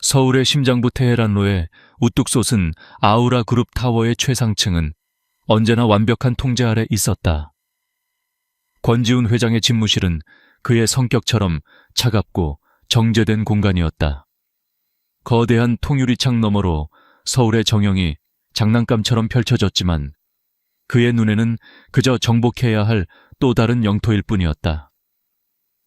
서울의 심장부 테헤란로에 우뚝 솟은 아우라 그룹 타워의 최상층은 언제나 완벽한 통제 아래 있었다. 권지훈 회장의 집무실은 그의 성격처럼 차갑고 정제된 공간이었다. 거대한 통유리창 너머로 서울의 정형이 장난감처럼 펼쳐졌지만 그의 눈에는 그저 정복해야 할 또 다른 영토일 뿐이었다.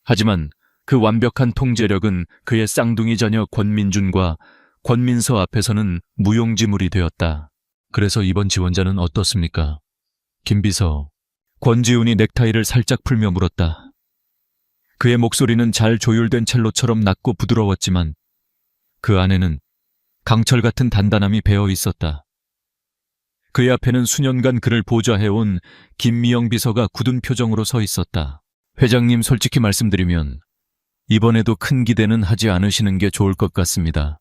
하지만 그 완벽한 통제력은 그의 쌍둥이 자녀 권민준과 권민서 앞에서는 무용지물이 되었다. 그래서 이번 지원자는 어떻습니까? 김비서. 권지훈이 넥타이를 살짝 풀며 물었다. 그의 목소리는 잘 조율된 첼로처럼 낮고 부드러웠지만 그 안에는 강철 같은 단단함이 배어 있었다. 그의 앞에는 수년간 그를 보좌해온 김미영 비서가 굳은 표정으로 서 있었다. 회장님, 솔직히 말씀드리면 이번에도 큰 기대는 하지 않으시는 게 좋을 것 같습니다.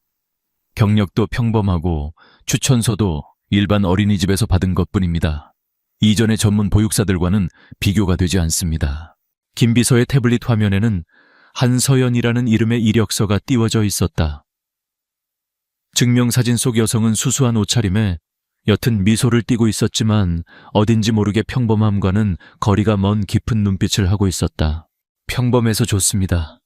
경력도 평범하고 추천서도 일반 어린이집에서 받은 것뿐입니다. 이전의 전문 보육사들과는 비교가 되지 않습니다. 김 비서의 태블릿 화면에는 한서연이라는 이름의 이력서가 띄워져 있었다. 증명사진 속 여성은 수수한 옷차림에 옅은 미소를 띠고 있었지만 어딘지 모르게 평범함과는 거리가 먼 깊은 눈빛을 하고 있었다. 평범해서 좋습니다.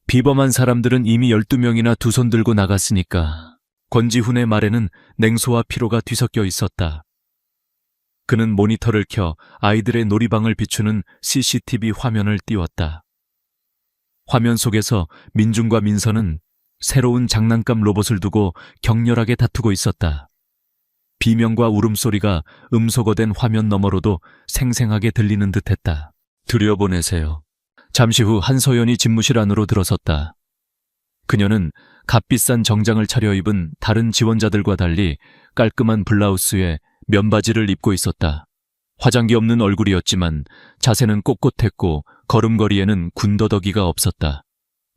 비범한 사람들은 이미 12명이나 두 손 들고 나갔으니까. 권지훈의 말에는 냉소와 피로가 뒤섞여 있었다. 그는 모니터를 켜 아이들의 놀이방을 비추는 CCTV 화면을 띄웠다. 화면 속에서 민준과 민서는 새로운 장난감 로봇을 두고 격렬하게 다투고 있었다. 비명과 울음소리가 음소거된 화면 너머로도 생생하게 들리는 듯했다. 들여보내세요. 잠시 후 한서연이 집무실 안으로 들어섰다. 그녀는 값비싼 정장을 차려입은 다른 지원자들과 달리 깔끔한 블라우스에 면바지를 입고 있었다. 화장기 없는 얼굴이었지만 자세는 꼿꼿했고 걸음걸이에는 군더더기가 없었다.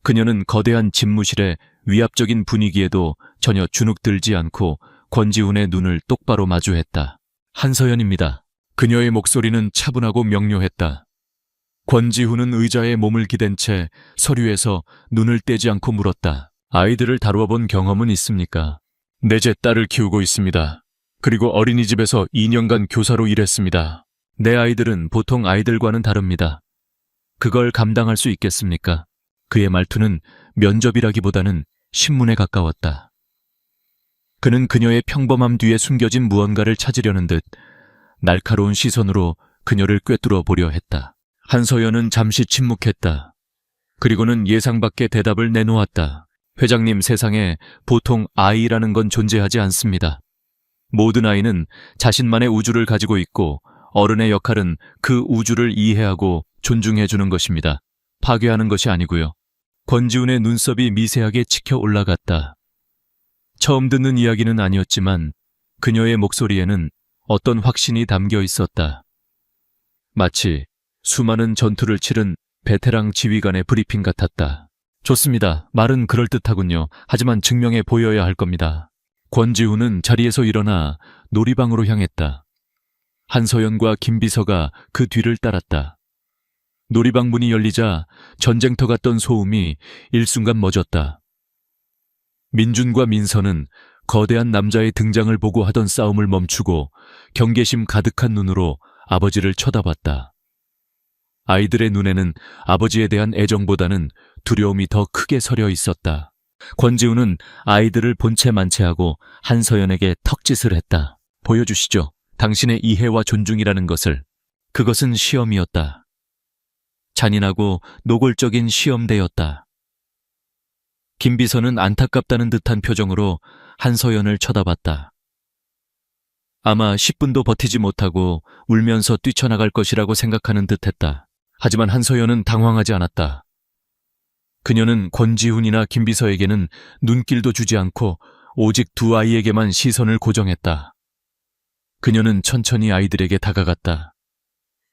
그녀는 거대한 집무실의 위압적인 분위기에도 전혀 주눅들지 않고 권지훈의 눈을 똑바로 마주했다. 한서연입니다. 그녀의 목소리는 차분하고 명료했다. 권지훈은 의자에 몸을 기댄 채 서류에서 눈을 떼지 않고 물었다. 아이들을 다루어 본 경험은 있습니까? 넷째 딸을 키우고 있습니다. 그리고 어린이집에서 2년간 교사로 일했습니다. 내 아이들은 보통 아이들과는 다릅니다. 그걸 감당할 수 있겠습니까? 그의 말투는 면접이라기보다는 신문에 가까웠다. 그는 그녀의 평범함 뒤에 숨겨진 무언가를 찾으려는 듯 날카로운 시선으로 그녀를 꿰뚫어 보려 했다. 한서연은 잠시 침묵했다. 그리고는 예상 밖의 대답을 내놓았다. 회장님, 세상에 보통 아이라는 건 존재하지 않습니다. 모든 아이는 자신만의 우주를 가지고 있고 어른의 역할은 그 우주를 이해하고 존중해주는 것입니다. 파괴하는 것이 아니고요. 권지훈의 눈썹이 미세하게 치켜 올라갔다. 처음 듣는 이야기는 아니었지만 그녀의 목소리에는 어떤 확신이 담겨 있었다. 마치 수많은 전투를 치른 베테랑 지휘관의 브리핑 같았다. 좋습니다. 말은 그럴듯하군요. 하지만 증명해 보여야 할 겁니다. 권지훈은 자리에서 일어나 놀이방으로 향했다. 한서연과 김비서가 그 뒤를 따랐다. 놀이방 문이 열리자 전쟁터 같던 소음이 일순간 멎었다. 민준과 민서는 거대한 남자의 등장을 보고 하던 싸움을 멈추고 경계심 가득한 눈으로 아버지를 쳐다봤다. 아이들의 눈에는 아버지에 대한 애정보다는 두려움이 더 크게 서려 있었다. 권지훈은 아이들을 본체 만체하고 한서연에게 턱짓을 했다. 보여주시죠. 당신의 이해와 존중이라는 것을. 그것은 시험이었다. 잔인하고 노골적인 시험대였다. 김비서는 안타깝다는 듯한 표정으로 한서연을 쳐다봤다. 아마 10분도 버티지 못하고 울면서 뛰쳐나갈 것이라고 생각하는 듯했다. 하지만 한서연은 당황하지 않았다. 그녀는 권지훈이나 김비서에게는 눈길도 주지 않고 오직 두 아이에게만 시선을 고정했다. 그녀는 천천히 아이들에게 다가갔다.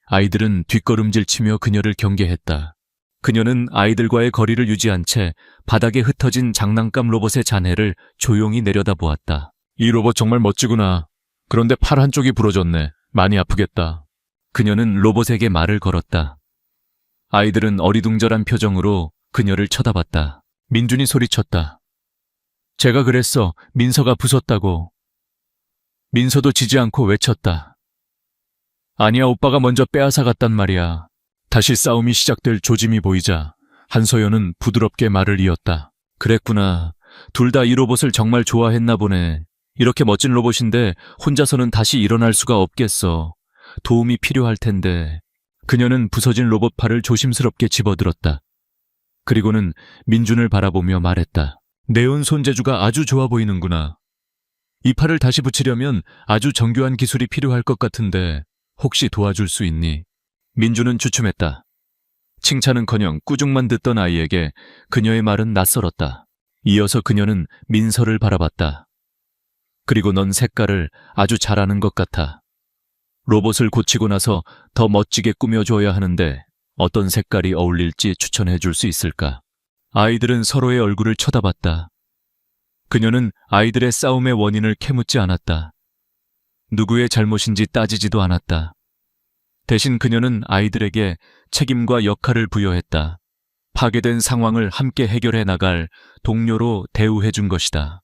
아이들은 뒷걸음질 치며 그녀를 경계했다. 그녀는 아이들과의 거리를 유지한 채 바닥에 흩어진 장난감 로봇의 잔해를 조용히 내려다보았다. 이 로봇 정말 멋지구나. 그런데 팔 한쪽이 부러졌네. 많이 아프겠다. 그녀는 로봇에게 말을 걸었다. 아이들은 어리둥절한 표정으로 그녀를 쳐다봤다. 민준이 소리쳤다. 제가 그랬어. 민서가 부쉈다고. 민서도 지지 않고 외쳤다. 아니야, 오빠가 먼저 빼앗아 갔단 말이야. 다시 싸움이 시작될 조짐이 보이자 한서연은 부드럽게 말을 이었다. 그랬구나. 둘 다 이 로봇을 정말 좋아했나 보네. 이렇게 멋진 로봇인데 혼자서는 다시 일어날 수가 없겠어. 도움이 필요할 텐데. 그녀는 부서진 로봇 팔을 조심스럽게 집어들었다. 그리고는 민준을 바라보며 말했다. 네온 손재주가 아주 좋아 보이는구나. 이 팔을 다시 붙이려면 아주 정교한 기술이 필요할 것 같은데 혹시 도와줄 수 있니? 민준은 주춤했다. 칭찬은커녕 꾸중만 듣던 아이에게 그녀의 말은 낯설었다. 이어서 그녀는 민서를 바라봤다. 그리고 넌 색깔을 아주 잘하는 것 같아. 로봇을 고치고 나서 더 멋지게 꾸며줘야 하는데 어떤 색깔이 어울릴지 추천해 줄 수 있을까? 아이들은 서로의 얼굴을 쳐다봤다. 그녀는 아이들의 싸움의 원인을 캐묻지 않았다. 누구의 잘못인지 따지지도 않았다. 대신 그녀는 아이들에게 책임과 역할을 부여했다. 파괴된 상황을 함께 해결해 나갈 동료로 대우해 준 것이다.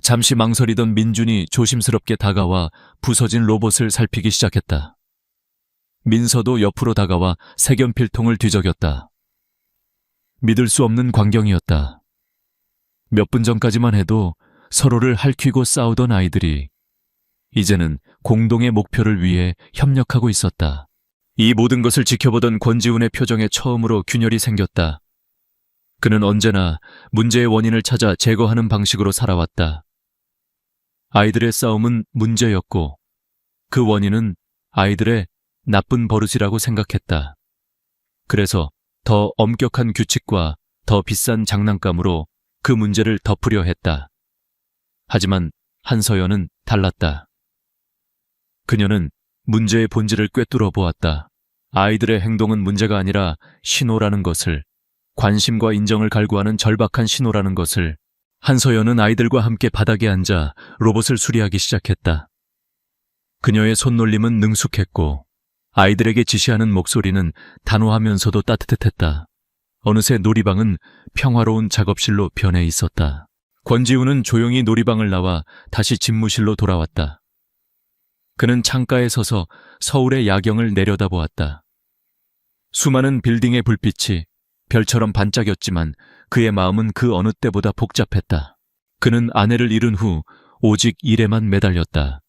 잠시 망설이던 민준이 조심스럽게 다가와 부서진 로봇을 살피기 시작했다. 민서도 옆으로 다가와 색연필통을 뒤적였다. 믿을 수 없는 광경이었다. 몇 분 전까지만 해도 서로를 핥히고 싸우던 아이들이 이제는 공동의 목표를 위해 협력하고 있었다. 이 모든 것을 지켜보던 권지훈의 표정에 처음으로 균열이 생겼다. 그는 언제나 문제의 원인을 찾아 제거하는 방식으로 살아왔다. 아이들의 싸움은 문제였고 그 원인은 아이들의 나쁜 버릇이라고 생각했다. 그래서 더 엄격한 규칙과 더 비싼 장난감으로 그 문제를 덮으려 했다. 하지만 한서연은 달랐다. 그녀는 문제의 본질을 꿰뚫어 보았다. 아이들의 행동은 문제가 아니라 신호라는 것을, 관심과 인정을 갈구하는 절박한 신호라는 것을. 한서연은 아이들과 함께 바닥에 앉아 로봇을 수리하기 시작했다. 그녀의 손놀림은 능숙했고 아이들에게 지시하는 목소리는 단호하면서도 따뜻했다. 어느새 놀이방은 평화로운 작업실로 변해 있었다. 권지훈은 조용히 놀이방을 나와 다시 집무실로 돌아왔다. 그는 창가에 서서 서울의 야경을 내려다보았다. 수많은 빌딩의 불빛이 별처럼 반짝였지만 그의 마음은 그 어느 때보다 복잡했다. 그는 아내를 잃은 후 오직 일에만 매달렸다.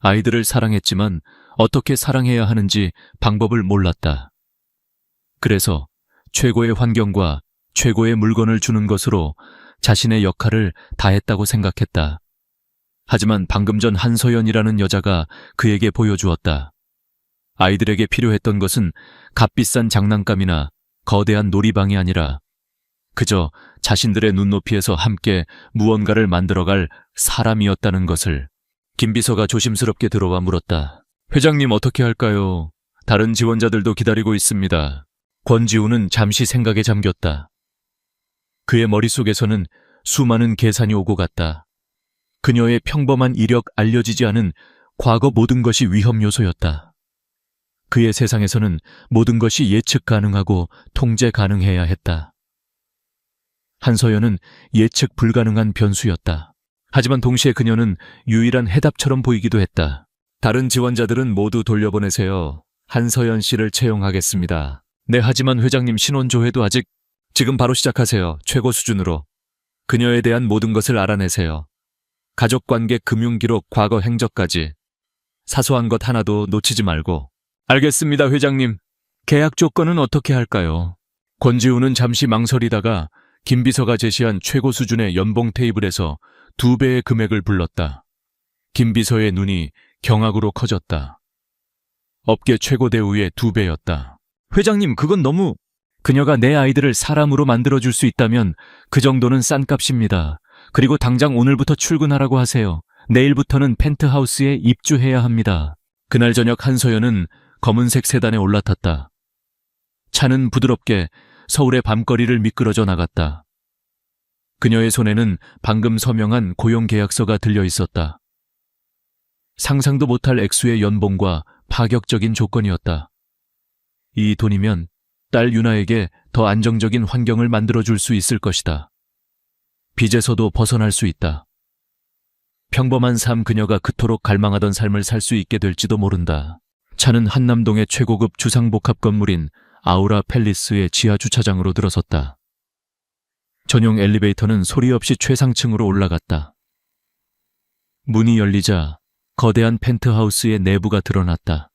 아이들을 사랑했지만 어떻게 사랑해야 하는지 방법을 몰랐다. 그래서 최고의 환경과 최고의 물건을 주는 것으로 자신의 역할을 다했다고 생각했다. 하지만 방금 전 한서연이라는 여자가 그에게 보여주었다. 아이들에게 필요했던 것은 값비싼 장난감이나 거대한 놀이방이 아니라 그저 자신들의 눈높이에서 함께 무언가를 만들어갈 사람이었다는 것을. 김 비서가 조심스럽게 들어와 물었다. 회장님 어떻게 할까요? 다른 지원자들도 기다리고 있습니다. 권지훈은 잠시 생각에 잠겼다. 그의 머릿속에서는 수많은 계산이 오고 갔다. 그녀의 평범한 이력 알려지지 않은 과거 모든 것이 위험 요소였다. 그의 세상에서는 모든 것이 예측 가능하고 통제 가능해야 했다. 한서연은 예측 불가능한 변수였다. 하지만 동시에 그녀는 유일한 해답처럼 보이기도 했다. 다른 지원자들은 모두 돌려보내세요. 한서연 씨를 채용하겠습니다. 네, 하지만 회장님 신원조회도 아직. 지금 바로 시작하세요. 최고 수준으로. 그녀에 대한 모든 것을 알아내세요. 가족관계, 금융기록, 과거 행적까지. 사소한 것 하나도 놓치지 말고. 알겠습니다, 회장님. 계약 조건은 어떻게 할까요? 권지훈은 잠시 망설이다가 김 비서가 제시한 최고 수준의 연봉 테이블에서 2배의 금액을 불렀다. 김 비서의 눈이 경악으로 커졌다. 업계 최고 대우의 2배였다. 회장님, 그건 너무... 그녀가 내 아이들을 사람으로 만들어줄 수 있다면 그 정도는 싼 값입니다. 그리고 당장 오늘부터 출근하라고 하세요. 내일부터는 펜트하우스에 입주해야 합니다. 그날 저녁 한서연은 검은색 세단에 올라탔다. 차는 부드럽게 서울의 밤거리를 미끄러져 나갔다. 그녀의 손에는 방금 서명한 고용계약서가 들려 있었다. 상상도 못할 액수의 연봉과 파격적인 조건이었다. 이 돈이면 딸 유나에게 더 안정적인 환경을 만들어줄 수 있을 것이다. 빚에서도 벗어날 수 있다. 평범한 삶 그녀가 그토록 갈망하던 삶을 살 수 있게 될지도 모른다. 차는 한남동의 최고급 주상복합 건물인 아우라 팰리스의 지하 주차장으로 들어섰다. 전용 엘리베이터는 소리 없이 최상층으로 올라갔다. 문이 열리자 거대한 펜트하우스의 내부가 드러났다.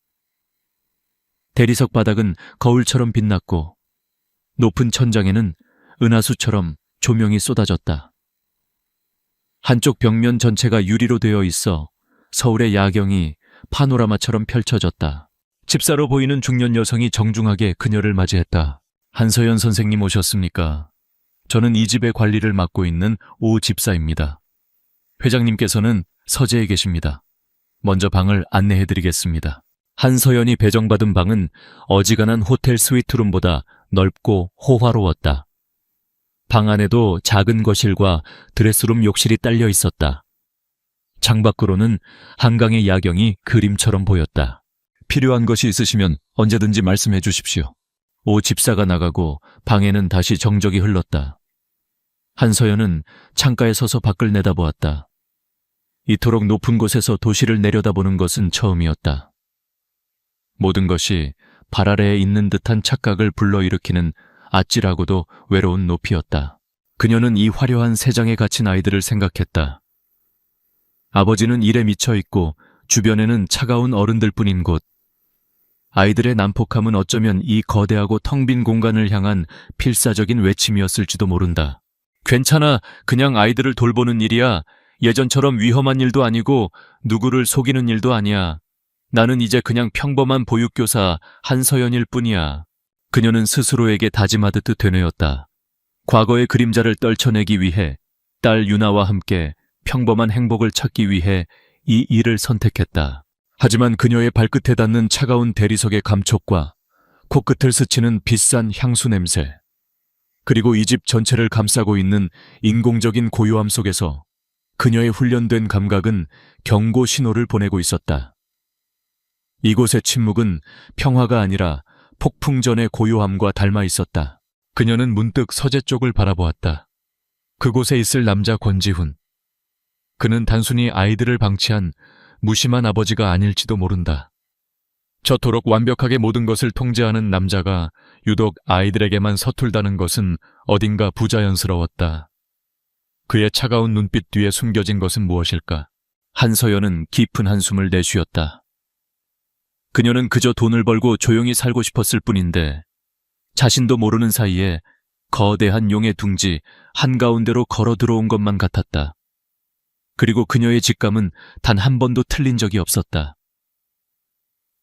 대리석 바닥은 거울처럼 빛났고 높은 천장에는 은하수처럼 조명이 쏟아졌다. 한쪽 벽면 전체가 유리로 되어 있어 서울의 야경이 파노라마처럼 펼쳐졌다. 집사로 보이는 중년 여성이 정중하게 그녀를 맞이했다. 한서연 선생님 오셨습니까? 저는 이 집의 관리를 맡고 있는 오 집사입니다. 회장님께서는 서재에 계십니다. 먼저 방을 안내해드리겠습니다. 한서연이 배정받은 방은 어지간한 호텔 스위트룸보다 넓고 호화로웠다. 방 안에도 작은 거실과 드레스룸 욕실이 딸려 있었다. 창밖으로는 한강의 야경이 그림처럼 보였다. 필요한 것이 있으시면 언제든지 말씀해 주십시오. 오 집사가 나가고 방에는 다시 정적이 흘렀다. 한서연은 창가에 서서 밖을 내다보았다. 이토록 높은 곳에서 도시를 내려다보는 것은 처음이었다. 모든 것이 발 아래에 있는 듯한 착각을 불러일으키는 아찔하고도 외로운 높이였다. 그녀는 이 화려한 세장에 갇힌 아이들을 생각했다. 아버지는 일에 미쳐 있고 주변에는 차가운 어른들뿐인 곳. 아이들의 난폭함은 어쩌면 이 거대하고 텅 빈 공간을 향한 필사적인 외침이었을지도 모른다. 괜찮아, 그냥 아이들을 돌보는 일이야. 예전처럼 위험한 일도 아니고 누구를 속이는 일도 아니야. 나는 이제 그냥 평범한 보육교사 한서연일 뿐이야. 그녀는 스스로에게 다짐하듯 되뇌었다. 과거의 그림자를 떨쳐내기 위해 딸 유나와 함께 평범한 행복을 찾기 위해 이 일을 선택했다. 하지만 그녀의 발끝에 닿는 차가운 대리석의 감촉과 코끝을 스치는 비싼 향수 냄새, 그리고 이 집 전체를 감싸고 있는 인공적인 고요함 속에서 그녀의 훈련된 감각은 경고 신호를 보내고 있었다. 이곳의 침묵은 평화가 아니라 폭풍 전의 고요함과 닮아 있었다. 그녀는 문득 서재 쪽을 바라보았다. 그곳에 있을 남자 권지훈. 그는 단순히 아이들을 방치한 무심한 아버지가 아닐지도 모른다. 저토록 완벽하게 모든 것을 통제하는 남자가 유독 아이들에게만 서툴다는 것은 어딘가 부자연스러웠다. 그의 차가운 눈빛 뒤에 숨겨진 것은 무엇일까? 한서연은 깊은 한숨을 내쉬었다. 그녀는 그저 돈을 벌고 조용히 살고 싶었을 뿐인데 자신도 모르는 사이에 거대한 용의 둥지 한가운데로 걸어 들어온 것만 같았다. 그리고 그녀의 직감은 단 한 번도 틀린 적이 없었다.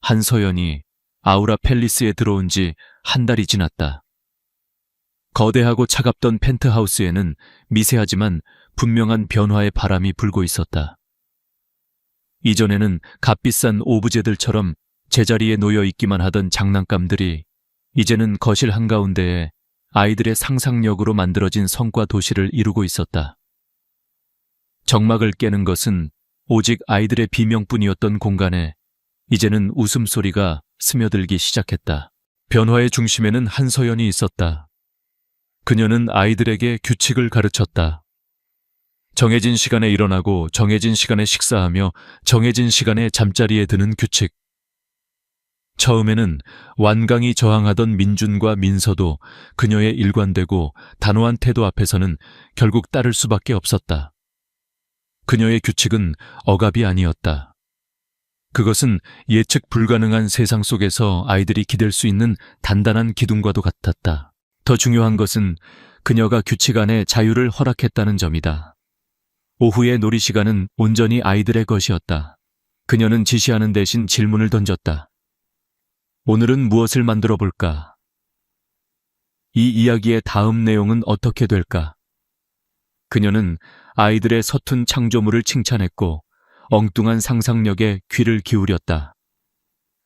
한서연이 아우라 팰리스에 들어온 지 한 달이 지났다. 거대하고 차갑던 펜트하우스에는 미세하지만 분명한 변화의 바람이 불고 있었다. 이전에는 값비싼 오브제들처럼 제자리에 놓여 있기만 하던 장난감들이 이제는 거실 한가운데에 아이들의 상상력으로 만들어진 성과 도시를 이루고 있었다. 정막을 깨는 것은 오직 아이들의 비명뿐이었던 공간에 이제는 웃음소리가 스며들기 시작했다. 변화의 중심에는 한서연이 있었다. 그녀는 아이들에게 규칙을 가르쳤다. 정해진 시간에 일어나고 정해진 시간에 식사하며 정해진 시간에 잠자리에 드는 규칙. 처음에는 완강히 저항하던 민준과 민서도 그녀의 일관되고 단호한 태도 앞에서는 결국 따를 수밖에 없었다. 그녀의 규칙은 억압이 아니었다. 그것은 예측 불가능한 세상 속에서 아이들이 기댈 수 있는 단단한 기둥과도 같았다. 더 중요한 것은 그녀가 규칙 안에 자유를 허락했다는 점이다. 오후의 놀이 시간은 온전히 아이들의 것이었다. 그녀는 지시하는 대신 질문을 던졌다. 오늘은 무엇을 만들어 볼까? 이 이야기의 다음 내용은 어떻게 될까? 그녀는 아이들의 서툰 창조물을 칭찬했고 엉뚱한 상상력에 귀를 기울였다.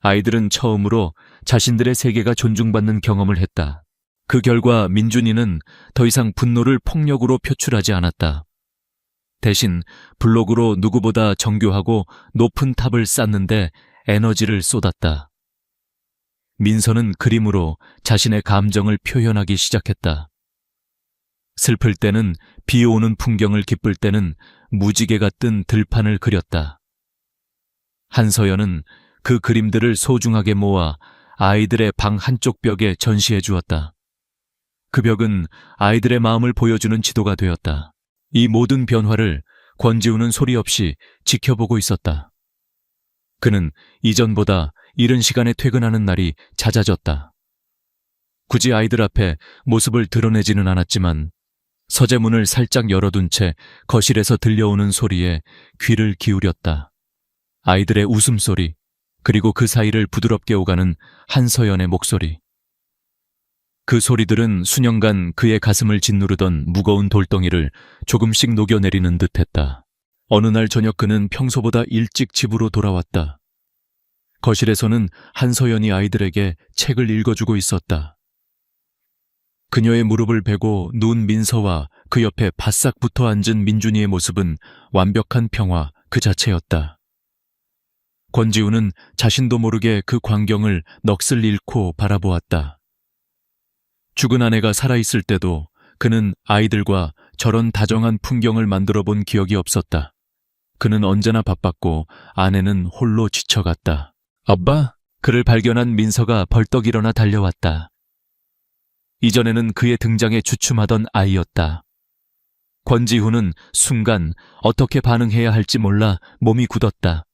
아이들은 처음으로 자신들의 세계가 존중받는 경험을 했다. 그 결과 민준이는 더 이상 분노를 폭력으로 표출하지 않았다. 대신 블록으로 누구보다 정교하고 높은 탑을 쌓는데 에너지를 쏟았다. 민서는 그림으로 자신의 감정을 표현하기 시작했다. 슬플 때는 비 오는 풍경을 기쁠 때는 무지개가 뜬 들판을 그렸다. 한서연은 그 그림들을 소중하게 모아 아이들의 방 한쪽 벽에 전시해 주었다. 그 벽은 아이들의 마음을 보여주는 지도가 되었다. 이 모든 변화를 권지우는 소리 없이 지켜보고 있었다. 그는 이전보다 이른 시간에 퇴근하는 날이 잦아졌다. 굳이 아이들 앞에 모습을 드러내지는 않았지만 서재문을 살짝 열어둔 채 거실에서 들려오는 소리에 귀를 기울였다. 아이들의 웃음소리, 그리고 그 사이를 부드럽게 오가는 한서연의 목소리. 그 소리들은 수년간 그의 가슴을 짓누르던 무거운 돌덩이를 조금씩 녹여내리는 듯했다. 어느 날 저녁 그는 평소보다 일찍 집으로 돌아왔다. 거실에서는 한서연이 아이들에게 책을 읽어주고 있었다. 그녀의 무릎을 베고 누운 민서와 그 옆에 바싹 붙어 앉은 민준이의 모습은 완벽한 평화 그 자체였다. 권지우는 자신도 모르게 그 광경을 넋을 잃고 바라보았다. 죽은 아내가 살아있을 때도 그는 아이들과 저런 다정한 풍경을 만들어 본 기억이 없었다. 그는 언제나 바빴고 아내는 홀로 지쳐갔다. 아빠? 그를 발견한 민서가 벌떡 일어나 달려왔다. 이전에는 그의 등장에 주춤하던 아이였다. 권지우는 순간 어떻게 반응해야 할지 몰라 몸이 굳었다.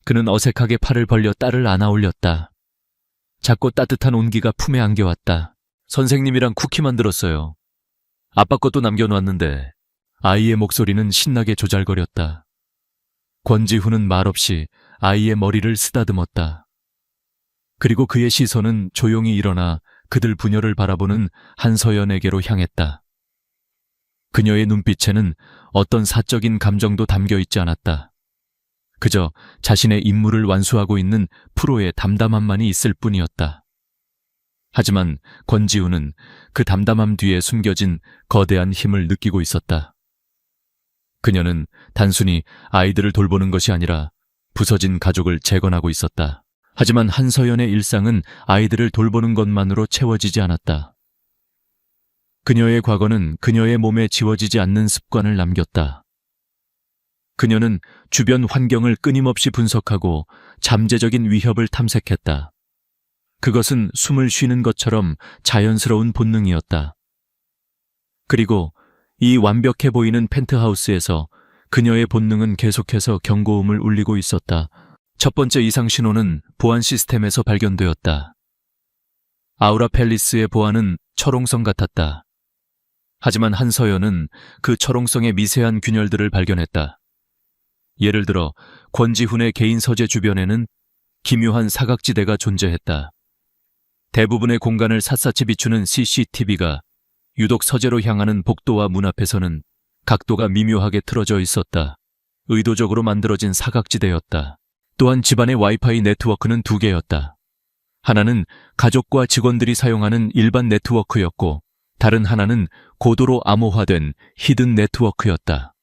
그는 어색하게 팔을 벌려 딸을 안아 올렸다. 작고 따뜻한 온기가 품에 안겨왔다. 선생님이랑 쿠키 만들었어요. 아빠 것도 남겨놓았는데. 아이의 목소리는 신나게 조잘거렸다. 권지우는 말없이 아이의 머리를 쓰다듬었다. 그리고 그의 시선은 조용히 일어나 그들 부녀를 바라보는 한서연에게로 향했다. 그녀의 눈빛에는 어떤 사적인 감정도 담겨 있지 않았다. 그저 자신의 임무를 완수하고 있는 프로의 담담함만이 있을 뿐이었다. 하지만 권지우는 그 담담함 뒤에 숨겨진 거대한 힘을 느끼고 있었다. 그녀는 단순히 아이들을 돌보는 것이 아니라 부서진 가족을 재건하고 있었다. 하지만 한서연의 일상은 아이들을 돌보는 것만으로 채워지지 않았다. 그녀의 과거는 그녀의 몸에 지워지지 않는 습관을 남겼다. 그녀는 주변 환경을 끊임없이 분석하고 잠재적인 위협을 탐색했다. 그것은 숨을 쉬는 것처럼 자연스러운 본능이었다. 그리고 이 완벽해 보이는 펜트하우스에서 그녀의 본능은 계속해서 경고음을 울리고 있었다. 첫 번째 이상 신호는 보안 시스템에서 발견되었다. 아우라 팰리스의 보안은 철옹성 같았다. 하지만 한서연은 그 철옹성의 미세한 균열들을 발견했다. 예를 들어 권지훈의 개인 서재 주변에는 기묘한 사각지대가 존재했다. 대부분의 공간을 샅샅이 비추는 CCTV가 유독 서재로 향하는 복도와 문 앞에서는 각도가 미묘하게 틀어져 있었다. 의도적으로 만들어진 사각지대였다. 또한 집안의 와이파이 네트워크는 2개였다. 하나는 가족과 직원들이 사용하는 일반 네트워크였고 다른 하나는 고도로 암호화된 히든 네트워크였다.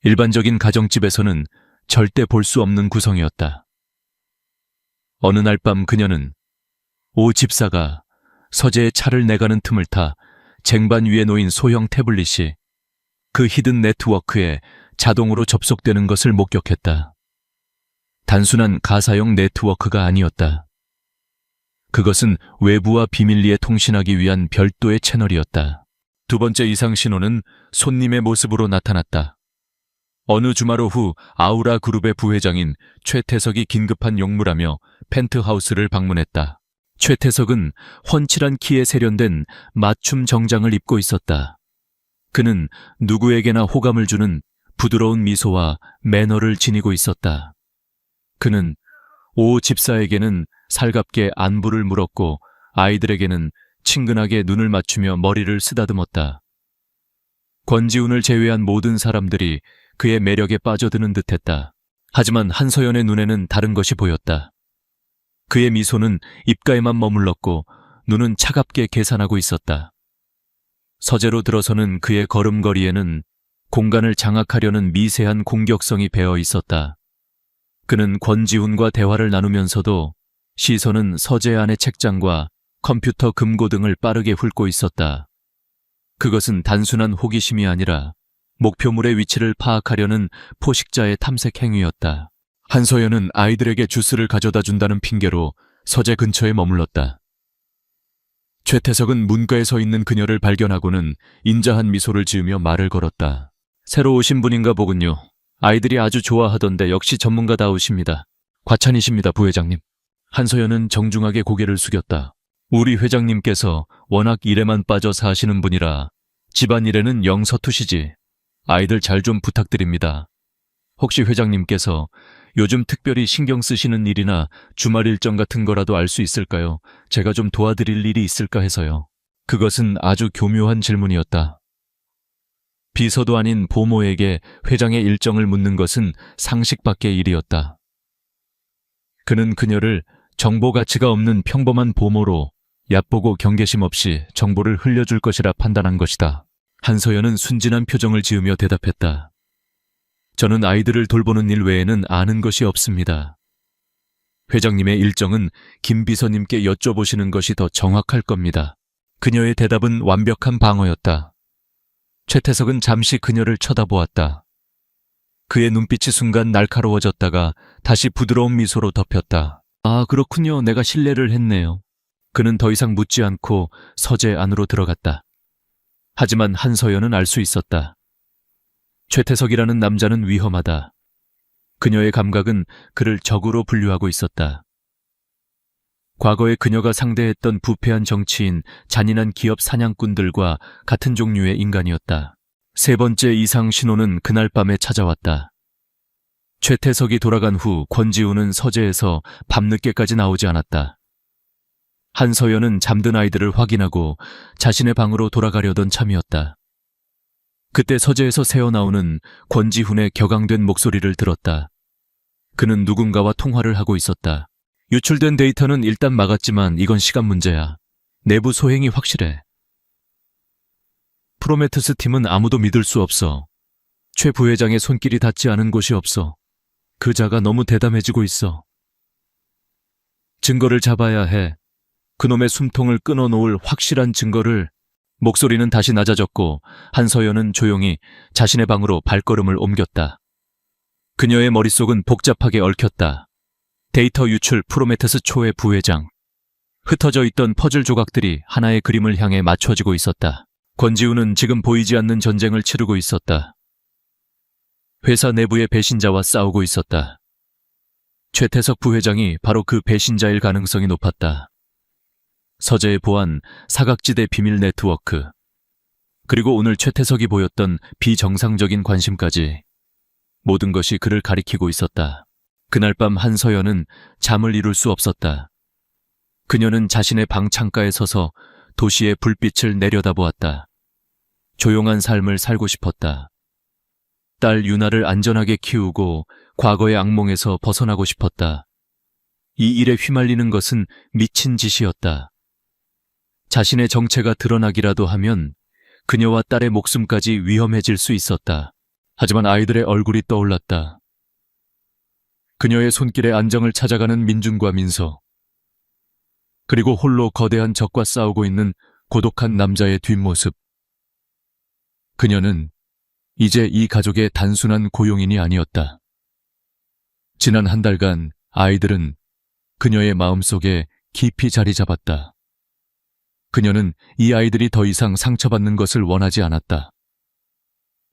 일반적인 가정집에서는 절대 볼 수 없는 구성이었다. 어느 날 밤 그녀는 오 집사가 서재에 차를 내가는 틈을 타 쟁반 위에 놓인 소형 태블릿이 그 히든 네트워크에 자동으로 접속되는 것을 목격했다. 단순한 가사용 네트워크가 아니었다. 그것은 외부와 비밀리에 통신하기 위한 별도의 채널이었다. 두 번째 이상 신호는 손님의 모습으로 나타났다. 어느 주말 오후 아우라 그룹의 부회장인 최태석이 긴급한 용무라며 펜트하우스를 방문했다. 최태석은 훤칠한 키에 세련된 맞춤 정장을 입고 있었다. 그는 누구에게나 호감을 주는 부드러운 미소와 매너를 지니고 있었다. 그는 오 집사에게는 살갑게 안부를 물었고 아이들에게는 친근하게 눈을 맞추며 머리를 쓰다듬었다. 권지훈을 제외한 모든 사람들이 그의 매력에 빠져드는 듯했다. 하지만 한서연의 눈에는 다른 것이 보였다. 그의 미소는 입가에만 머물렀고 눈은 차갑게 계산하고 있었다. 서재로 들어서는 그의 걸음걸이에는 공간을 장악하려는 미세한 공격성이 배어 있었다. 그는 권지훈과 대화를 나누면서도 시선은 서재 안의 책장과 컴퓨터 금고 등을 빠르게 훑고 있었다. 그것은 단순한 호기심이 아니라 목표물의 위치를 파악하려는 포식자의 탐색 행위였다. 한서연은 아이들에게 주스를 가져다 준다는 핑계로 서재 근처에 머물렀다. 최태석은 문가에 서 있는 그녀를 발견하고는 인자한 미소를 지으며 말을 걸었다. 새로 오신 분인가 보군요. 아이들이 아주 좋아하던데 역시 전문가다우십니다. 과찬이십니다, 부회장님. 한서연은 정중하게 고개를 숙였다. 우리 회장님께서 워낙 일에만 빠져 사시는 분이라 집안일에는 영 서투시지. 아이들 잘 좀 부탁드립니다. 혹시 회장님께서 요즘 특별히 신경 쓰시는 일이나 주말 일정 같은 거라도 알 수 있을까요? 제가 좀 도와드릴 일이 있을까 해서요. 그것은 아주 교묘한 질문이었다. 비서도 아닌 보모에게 회장의 일정을 묻는 것은 상식 밖의 일이었다. 그는 그녀를 정보 가치가 없는 평범한 보모로 얕보고 경계심 없이 정보를 흘려줄 것이라 판단한 것이다. 한서연은 순진한 표정을 지으며 대답했다. 저는 아이들을 돌보는 일 외에는 아는 것이 없습니다. 회장님의 일정은 김 비서님께 여쭤보시는 것이 더 정확할 겁니다. 그녀의 대답은 완벽한 방어였다. 최태석은 잠시 그녀를 쳐다보았다. 그의 눈빛이 순간 날카로워졌다가 다시 부드러운 미소로 덮였다. 아, 그렇군요. 내가 실례를 했네요. 그는 더 이상 묻지 않고 서재 안으로 들어갔다. 하지만 한서연은 알 수 있었다. 최태석이라는 남자는 위험하다. 그녀의 감각은 그를 적으로 분류하고 있었다. 과거에 그녀가 상대했던 부패한 정치인, 잔인한 기업 사냥꾼들과 같은 종류의 인간이었다. 세 번째 이상 신호는 그날 밤에 찾아왔다. 최태석이 돌아간 후 권지우는 서재에서 밤늦게까지 나오지 않았다. 한서연은 잠든 아이들을 확인하고 자신의 방으로 돌아가려던 참이었다. 그때 서재에서 새어나오는 권지훈의 격앙된 목소리를 들었다. 그는 누군가와 통화를 하고 있었다. 유출된 데이터는 일단 막았지만 이건 시간 문제야. 내부 소행이 확실해. 프로메테스 팀은 아무도 믿을 수 없어. 최 부회장의 손길이 닿지 않은 곳이 없어. 그 자가 너무 대담해지고 있어. 증거를 잡아야 해. 그놈의 숨통을 끊어놓을 확실한 증거를. 목소리는 다시 낮아졌고 한서연은 조용히 자신의 방으로 발걸음을 옮겼다. 그녀의 머릿속은 복잡하게 얽혔다. 데이터 유출 프로메테스 초의 부회장. 흩어져 있던 퍼즐 조각들이 하나의 그림을 향해 맞춰지고 있었다. 권지우는 지금 보이지 않는 전쟁을 치르고 있었다. 회사 내부의 배신자와 싸우고 있었다. 최태석 부회장이 바로 그 배신자일 가능성이 높았다. 서재의 보안, 사각지대 비밀 네트워크, 그리고 오늘 최태석이 보였던 비정상적인 관심까지 모든 것이 그를 가리키고 있었다. 그날 밤 한서연은 잠을 이룰 수 없었다. 그녀는 자신의 방 창가에 서서 도시의 불빛을 내려다보았다. 조용한 삶을 살고 싶었다. 딸 유나를 안전하게 키우고 과거의 악몽에서 벗어나고 싶었다. 이 일에 휘말리는 것은 미친 짓이었다. 자신의 정체가 드러나기라도 하면 그녀와 딸의 목숨까지 위험해질 수 있었다. 하지만 아이들의 얼굴이 떠올랐다. 그녀의 손길에 안정을 찾아가는 민준과 민서, 그리고 홀로 거대한 적과 싸우고 있는 고독한 남자의 뒷모습. 그녀는 이제 이 가족의 단순한 고용인이 아니었다. 지난 한 달간 아이들은 그녀의 마음속에 깊이 자리 잡았다. 그녀는 이 아이들이 더 이상 상처받는 것을 원하지 않았다.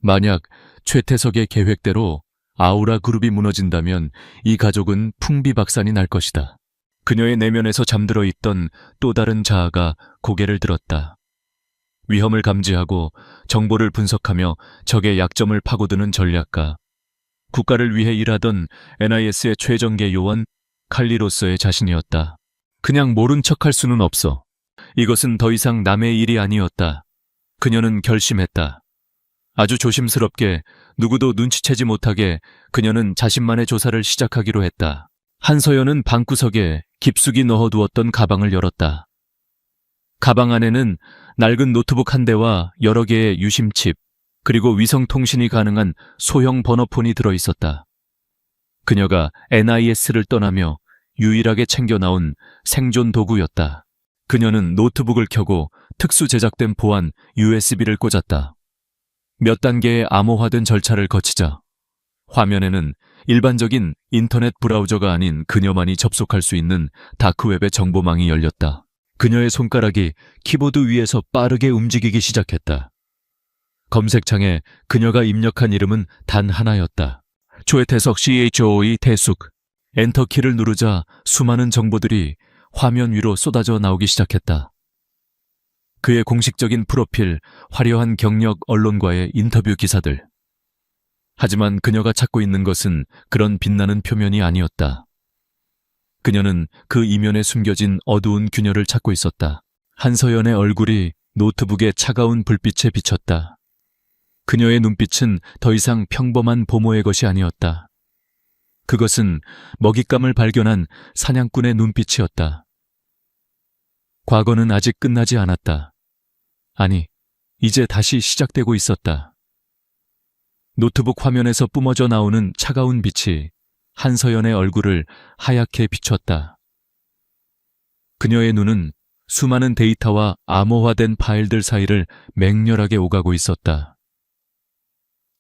만약 최태석의 계획대로 아우라 그룹이 무너진다면 이 가족은 풍비박산이 날 것이다. 그녀의 내면에서 잠들어 있던 또 다른 자아가 고개를 들었다. 위험을 감지하고 정보를 분석하며 적의 약점을 파고드는 전략가. 국가를 위해 일하던 NIS의 최정계 요원 칼리로서의 자신이었다. 그냥 모른 척할 수는 없어. 이것은 더 이상 남의 일이 아니었다. 그녀는 결심했다. 아주 조심스럽게 누구도 눈치채지 못하게 그녀는 자신만의 조사를 시작하기로 했다. 한서연은 방구석에 깊숙이 넣어두었던 가방을 열었다. 가방 안에는 낡은 노트북 한 대와 여러 개의 유심칩, 그리고 위성통신이 가능한 소형 번호폰이 들어있었다. 그녀가 NIS를 떠나며 유일하게 챙겨 나온 생존 도구였다. 그녀는 노트북을 켜고 특수 제작된 보안 USB를 꽂았다. 몇 단계의 암호화된 절차를 거치자 화면에는 일반적인 인터넷 브라우저가 아닌 그녀만이 접속할 수 있는 다크웹의 정보망이 열렸다. 그녀의 손가락이 키보드 위에서 빠르게 움직이기 시작했다. 검색창에 그녀가 입력한 이름은 단 하나였다. 최태석 CHOE 태숙. 엔터키를 누르자 수많은 정보들이 화면 위로 쏟아져 나오기 시작했다. 그의 공식적인 프로필, 화려한 경력, 언론과의 인터뷰 기사들. 하지만 그녀가 찾고 있는 것은 그런 빛나는 표면이 아니었다. 그녀는 그 이면에 숨겨진 어두운 균열을 찾고 있었다. 한서연의 얼굴이 노트북의 차가운 불빛에 비쳤다. 그녀의 눈빛은 더 이상 평범한 보모의 것이 아니었다. 그것은 먹잇감을 발견한 사냥꾼의 눈빛이었다. 과거는 아직 끝나지 않았다. 아니, 이제 다시 시작되고 있었다. 노트북 화면에서 뿜어져 나오는 차가운 빛이 한서연의 얼굴을 하얗게 비췄다. 그녀의 눈은 수많은 데이터와 암호화된 파일들 사이를 맹렬하게 오가고 있었다.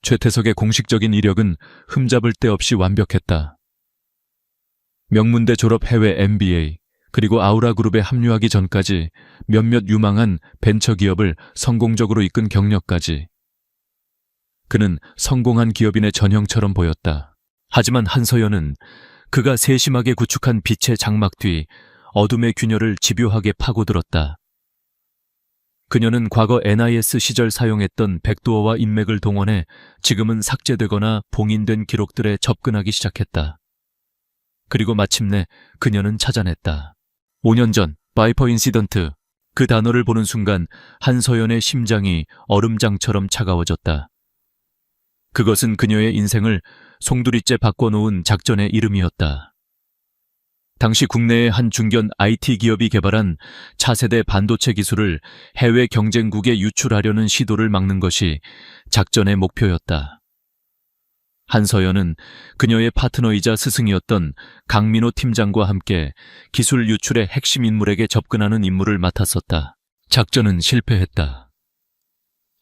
최태석의 공식적인 이력은 흠잡을 데 없이 완벽했다. 명문대 졸업 해외 MBA, 그리고 아우라그룹에 합류하기 전까지 몇몇 유망한 벤처기업을 성공적으로 이끈 경력까지. 그는 성공한 기업인의 전형처럼 보였다. 하지만 한서연은 그가 세심하게 구축한 빛의 장막 뒤 어둠의 균열을 집요하게 파고들었다. 그녀는 과거 NIS 시절 사용했던 백도어와 인맥을 동원해 지금은 삭제되거나 봉인된 기록들에 접근하기 시작했다. 그리고 마침내 그녀는 찾아냈다. 5년 전 바이퍼 인시던트. 그 단어를 보는 순간 한서연의 심장이 얼음장처럼 차가워졌다. 그것은 그녀의 인생을 송두리째 바꿔놓은 작전의 이름이었다. 당시 국내의 한 중견 IT 기업이 개발한 차세대 반도체 기술을 해외 경쟁국에 유출하려는 시도를 막는 것이 작전의 목표였다. 한서연은 그녀의 파트너이자 스승이었던 강민호 팀장과 함께 기술 유출의 핵심 인물에게 접근하는 임무를 맡았었다. 작전은 실패했다.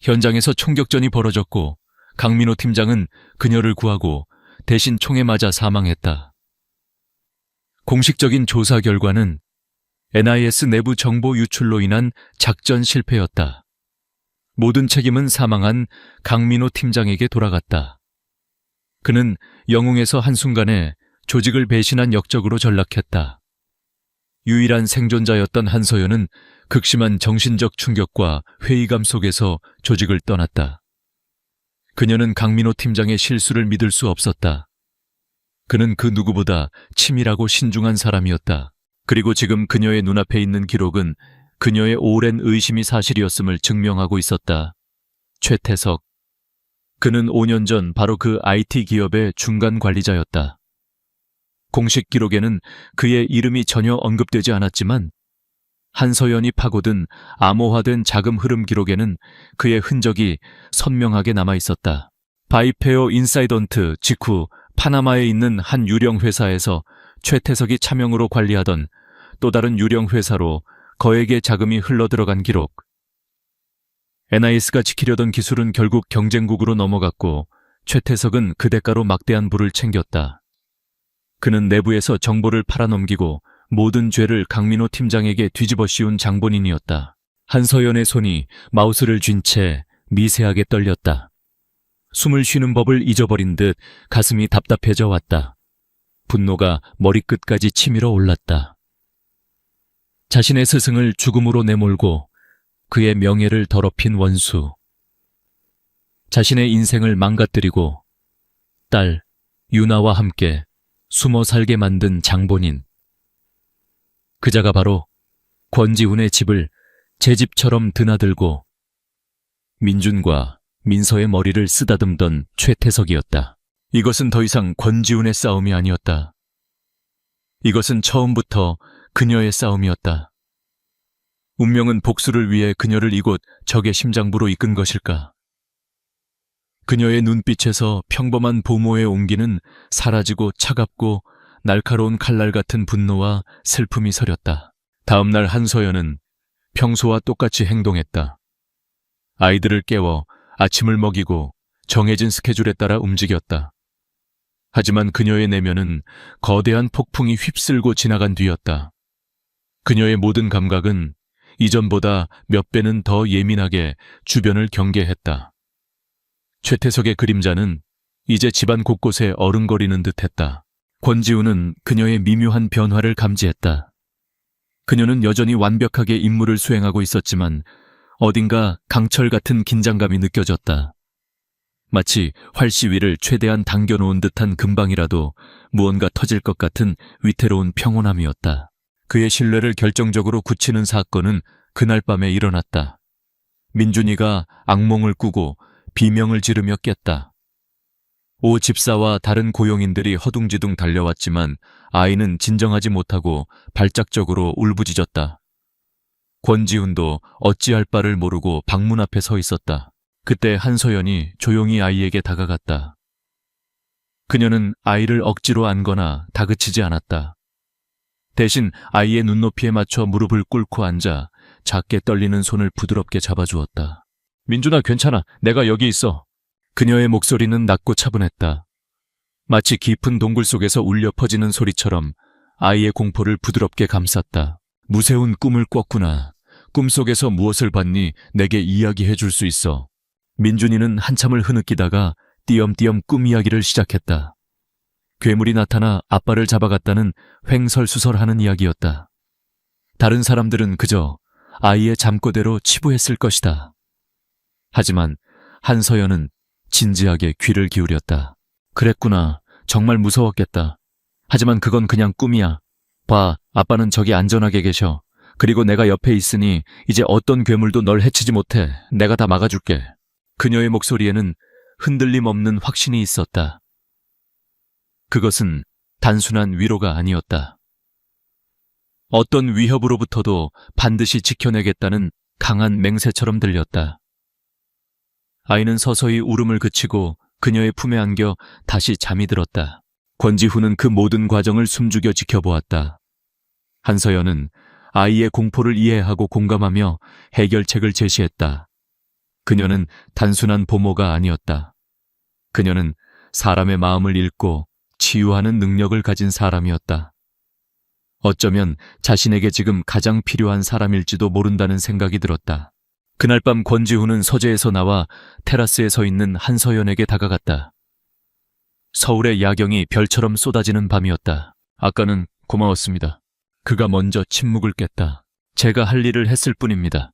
현장에서 총격전이 벌어졌고 강민호 팀장은 그녀를 구하고 대신 총에 맞아 사망했다. 공식적인 조사 결과는 NIS 내부 정보 유출로 인한 작전 실패였다. 모든 책임은 사망한 강민호 팀장에게 돌아갔다. 그는 영웅에서 한순간에 조직을 배신한 역적으로 전락했다. 유일한 생존자였던 한서연은 극심한 정신적 충격과 회의감 속에서 조직을 떠났다. 그녀는 강민호 팀장의 실수를 믿을 수 없었다. 그는 그 누구보다 치밀하고 신중한 사람이었다. 그리고 지금 그녀의 눈앞에 있는 기록은 그녀의 오랜 의심이 사실이었음을 증명하고 있었다. 최태석. 그는 5년 전 바로 그 IT 기업의 중간 관리자였다. 공식 기록에는 그의 이름이 전혀 언급되지 않았지만 한서연이 파고든 암호화된 자금 흐름 기록에는 그의 흔적이 선명하게 남아 있었다. 바이페어 인사이던트 직후 파나마에 있는 한 유령 회사에서 최태석이 차명으로 관리하던 또 다른 유령 회사로 거액의 자금이 흘러들어간 기록. NIS가 지키려던 기술은 결국 경쟁국으로 넘어갔고 최태석은 그 대가로 막대한 부를 챙겼다. 그는 내부에서 정보를 팔아넘기고 모든 죄를 강민호 팀장에게 뒤집어 씌운 장본인이었다. 한서연의 손이 마우스를 쥔 채 미세하게 떨렸다. 숨을 쉬는 법을 잊어버린 듯 가슴이 답답해져 왔다. 분노가 머리끝까지 치밀어 올랐다. 자신의 스승을 죽음으로 내몰고 그의 명예를 더럽힌 원수. 자신의 인생을 망가뜨리고 딸 유나와 함께 숨어 살게 만든 장본인. 그자가 바로 권지훈의 집을 제 집처럼 드나들고 민준과 민서의 머리를 쓰다듬던 최태석이었다. 이것은 더 이상 권지훈의 싸움이 아니었다. 이것은 처음부터 그녀의 싸움이었다. 운명은 복수를 위해 그녀를 이곳 적의 심장부로 이끈 것일까? 그녀의 눈빛에서 평범한 보모의 온기는 사라지고 차갑고 날카로운 칼날 같은 분노와 슬픔이 서렸다. 다음 날 한서연은 평소와 똑같이 행동했다. 아이들을 깨워 아침을 먹이고 정해진 스케줄에 따라 움직였다. 하지만 그녀의 내면은 거대한 폭풍이 휩쓸고 지나간 뒤였다. 그녀의 모든 감각은 이전보다 몇 배는 더 예민하게 주변을 경계했다. 최태석의 그림자는 이제 집안 곳곳에 어른거리는 듯했다. 권지우는 그녀의 미묘한 변화를 감지했다. 그녀는 여전히 완벽하게 임무를 수행하고 있었지만 어딘가 강철 같은 긴장감이 느껴졌다. 마치 활시 위를 최대한 당겨놓은 듯한 금방이라도 무언가 터질 것 같은 위태로운 평온함이었다. 그의 신뢰를 결정적으로 굳히는 사건은 그날 밤에 일어났다. 민준이가 악몽을 꾸고 비명을 지르며 깼다. 오 집사와 다른 고용인들이 허둥지둥 달려왔지만 아이는 진정하지 못하고 발작적으로 울부짖었다. 권지훈도 어찌할 바를 모르고 방문 앞에 서 있었다. 그때 한서연이 조용히 아이에게 다가갔다. 그녀는 아이를 억지로 안거나 다그치지 않았다. 대신 아이의 눈높이에 맞춰 무릎을 꿇고 앉아 작게 떨리는 손을 부드럽게 잡아주었다. 민준아, 괜찮아. 내가 여기 있어. 그녀의 목소리는 낮고 차분했다. 마치 깊은 동굴 속에서 울려 퍼지는 소리처럼 아이의 공포를 부드럽게 감쌌다. 무세운 꿈을 꿨구나. 꿈속에서 무엇을 봤니? 내게 이야기해 줄 수 있어. 민준이는 한참을 흐느끼다가 띄엄띄엄 꿈 이야기를 시작했다. 괴물이 나타나 아빠를 잡아갔다는 횡설수설하는 이야기였다. 다른 사람들은 그저 아이의 잠꼬대로 치부했을 것이다. 하지만 한서연은 진지하게 귀를 기울였다. 그랬구나. 정말 무서웠겠다. 하지만 그건 그냥 꿈이야. 봐, 아빠는 저기 안전하게 계셔. 그리고 내가 옆에 있으니 이제 어떤 괴물도 널 해치지 못해. 내가 다 막아줄게. 그녀의 목소리에는 흔들림 없는 확신이 있었다. 그것은 단순한 위로가 아니었다. 어떤 위협으로부터도 반드시 지켜내겠다는 강한 맹세처럼 들렸다. 아이는 서서히 울음을 그치고 그녀의 품에 안겨 다시 잠이 들었다. 권지훈은 그 모든 과정을 숨죽여 지켜보았다. 한서연은 아이의 공포를 이해하고 공감하며 해결책을 제시했다. 그녀는 단순한 보모가 아니었다. 그녀는 사람의 마음을 읽고 치유하는 능력을 가진 사람이었다. 어쩌면 자신에게 지금 가장 필요한 사람일지도 모른다는 생각이 들었다. 그날 밤 권지훈은 서재에서 나와 테라스에 서 있는 한서연에게 다가갔다. 서울의 야경이 별처럼 쏟아지는 밤이었다. 아까는 고마웠습니다. 그가 먼저 침묵을 깼다. 제가 할 일을 했을 뿐입니다.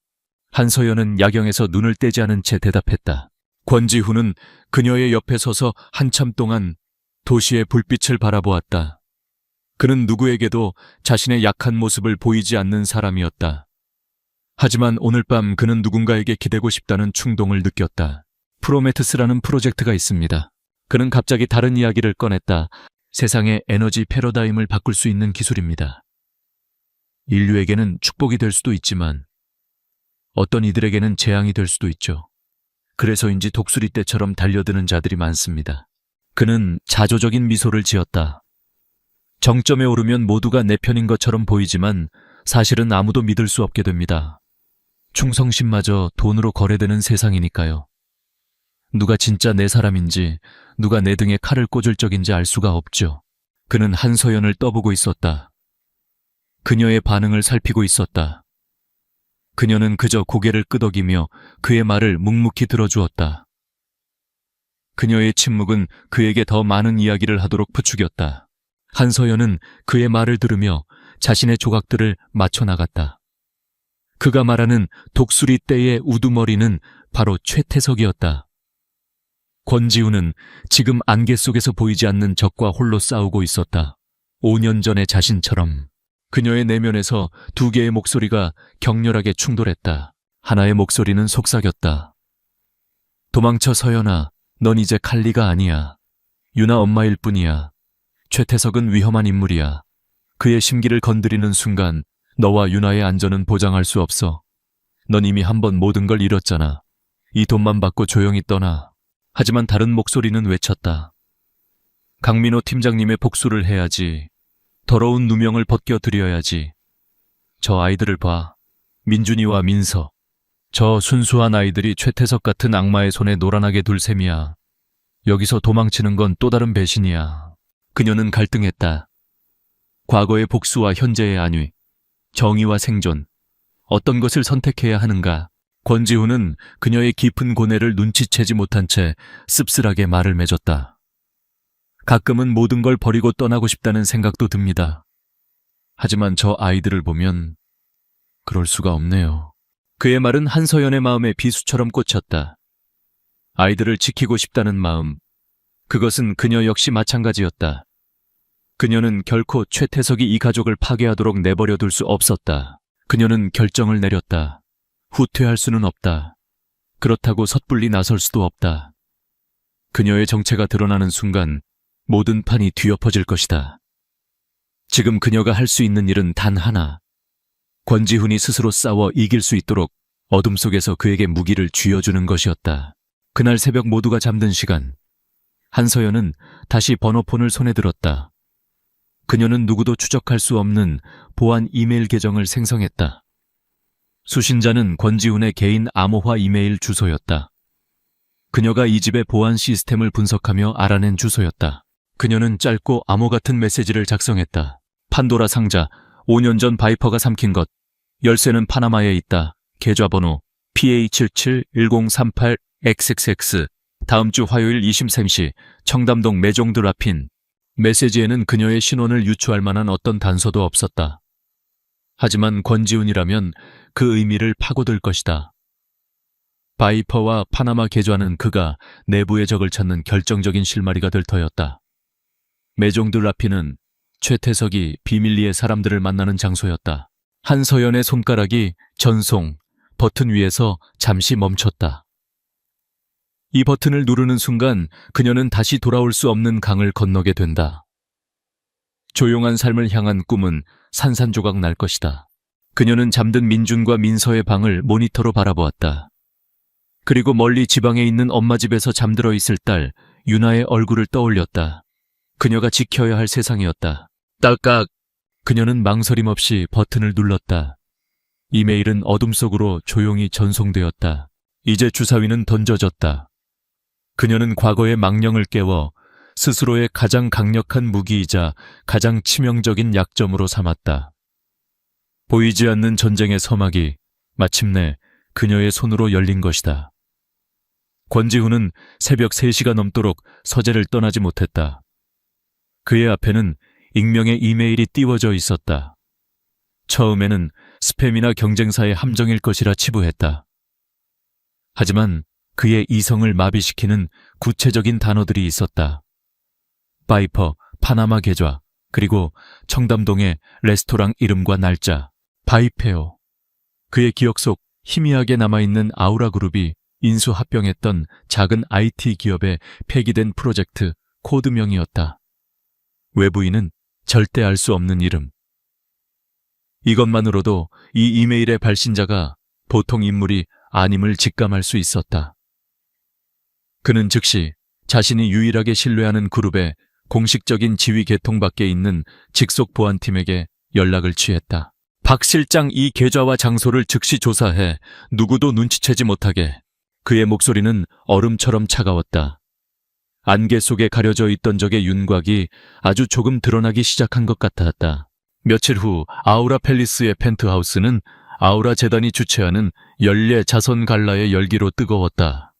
한서연은 야경에서 눈을 떼지 않은 채 대답했다. 권지훈은 그녀의 옆에 서서 한참 동안 도시의 불빛을 바라보았다. 그는 누구에게도 자신의 약한 모습을 보이지 않는 사람이었다. 하지만 오늘 밤 그는 누군가에게 기대고 싶다는 충동을 느꼈다. 프로메테스라는 프로젝트가 있습니다. 그는 갑자기 다른 이야기를 꺼냈다. 세상의 에너지 패러다임을 바꿀 수 있는 기술입니다. 인류에게는 축복이 될 수도 있지만 어떤 이들에게는 재앙이 될 수도 있죠. 그래서인지 독수리 떼처럼 달려드는 자들이 많습니다. 그는 자조적인 미소를 지었다. 정점에 오르면 모두가 내 편인 것처럼 보이지만 사실은 아무도 믿을 수 없게 됩니다. 충성심마저 돈으로 거래되는 세상이니까요. 누가 진짜 내 사람인지, 누가 내 등에 칼을 꽂을 적인지 알 수가 없죠. 그는 한서연을 떠보고 있었다. 그녀의 반응을 살피고 있었다. 그녀는 그저 고개를 끄덕이며 그의 말을 묵묵히 들어주었다. 그녀의 침묵은 그에게 더 많은 이야기를 하도록 부추겼다. 한서연은 그의 말을 들으며 자신의 조각들을 맞춰 나갔다. 그가 말하는 독수리 떼의 우두머리는 바로 최태석이었다. 권지훈은 지금 안개 속에서 보이지 않는 적과 홀로 싸우고 있었다. 5년 전의 자신처럼. 그녀의 내면에서 두 개의 목소리가 격렬하게 충돌했다. 하나의 목소리는 속삭였다. 도망쳐 서연아, 넌 이제 칼리가 아니야. 유나 엄마일 뿐이야. 최태석은 위험한 인물이야. 그의 심기를 건드리는 순간 너와 유나의 안전은 보장할 수 없어. 넌 이미 한 번 모든 걸 잃었잖아. 이 돈만 받고 조용히 떠나. 하지만 다른 목소리는 외쳤다. 강민호 팀장님의 복수를 해야지. 더러운 누명을 벗겨드려야지. 저 아이들을 봐. 민준이와 민서, 저 순수한 아이들이 최태석 같은 악마의 손에 노란하게 둘 셈이야. 여기서 도망치는 건 또 다른 배신이야. 그녀는 갈등했다. 과거의 복수와 현재의 안위, 정의와 생존, 어떤 것을 선택해야 하는가. 권지훈은 그녀의 깊은 고뇌를 눈치채지 못한 채 씁쓸하게 말을 맺었다. 가끔은 모든 걸 버리고 떠나고 싶다는 생각도 듭니다. 하지만 저 아이들을 보면 그럴 수가 없네요. 그의 말은 한서연의 마음에 비수처럼 꽂혔다. 아이들을 지키고 싶다는 마음, 그것은 그녀 역시 마찬가지였다. 그녀는 결코 최태석이 이 가족을 파괴하도록 내버려 둘 수 없었다. 그녀는 결정을 내렸다. 후퇴할 수는 없다. 그렇다고 섣불리 나설 수도 없다. 그녀의 정체가 드러나는 순간 모든 판이 뒤엎어질 것이다. 지금 그녀가 할 수 있는 일은 단 하나. 권지훈이 스스로 싸워 이길 수 있도록 어둠 속에서 그에게 무기를 쥐어주는 것이었다. 그날 새벽 모두가 잠든 시간, 한서연은 다시 번호폰을 손에 들었다. 그녀는 누구도 추적할 수 없는 보안 이메일 계정을 생성했다. 수신자는 권지훈의 개인 암호화 이메일 주소였다. 그녀가 이 집의 보안 시스템을 분석하며 알아낸 주소였다. 그녀는 짧고 암호 같은 메시지를 작성했다. 판도라 상자, 5년 전 바이퍼가 삼킨 것. 열쇠는 파나마에 있다. 계좌번호 PH771038XXX. 다음 주 화요일 23시 청담동 매종드 라핀. 메시지에는 그녀의 신원을 유추할 만한 어떤 단서도 없었다. 하지만 권지훈이라면 그 의미를 파고들 것이다. 바이퍼와 파나마 계좌는 그가 내부의 적을 찾는 결정적인 실마리가 될 터였다. 매종드 라핀은 최태석이 비밀리에 사람들을 만나는 장소였다. 한서연의 손가락이 전송 버튼 위에서 잠시 멈췄다. 이 버튼을 누르는 순간 그녀는 다시 돌아올 수 없는 강을 건너게 된다. 조용한 삶을 향한 꿈은 산산조각 날 것이다. 그녀는 잠든 민준과 민서의 방을 모니터로 바라보았다. 그리고 멀리 지방에 있는 엄마 집에서 잠들어 있을 딸 유나의 얼굴을 떠올렸다. 그녀가 지켜야 할 세상이었다. 딸깍! 그녀는 망설임 없이 버튼을 눌렀다. 이메일은 어둠 속으로 조용히 전송되었다. 이제 주사위는 던져졌다. 그녀는 과거의 망령을 깨워 스스로의 가장 강력한 무기이자 가장 치명적인 약점으로 삼았다. 보이지 않는 전쟁의 서막이 마침내 그녀의 손으로 열린 것이다. 권지훈은 새벽 3시가 넘도록 서재를 떠나지 못했다. 그의 앞에는 익명의 이메일이 띄워져 있었다. 처음에는 스팸이나 경쟁사의 함정일 것이라 치부했다. 하지만 그의 이성을 마비시키는 구체적인 단어들이 있었다. 바이퍼, 파나마 계좌, 그리고 청담동의 레스토랑 이름과 날짜. 바이페오. 그의 기억 속 희미하게 남아있는 아우라 그룹이 인수합병했던 작은 IT 기업의 폐기된 프로젝트 코드명이었다. 외부인은 절대 알 수 없는 이름. 이것만으로도 이 이메일의 발신자가 보통 인물이 아님을 직감할 수 있었다. 그는 즉시 자신이 유일하게 신뢰하는 그룹의 공식적인 지휘 계통 밖에 있는 직속 보안팀에게 연락을 취했다. 박 실장 이 계좌와 장소를 즉시 조사해 누구도 눈치채지 못하게. 그의 목소리는 얼음처럼 차가웠다. 안개 속에 가려져 있던 적의 윤곽이 아주 조금 드러나기 시작한 것 같았다. 며칠 후 아우라 팰리스의 펜트하우스는 아우라 재단이 주최하는 연례 자선 갈라의 열기로 뜨거웠다.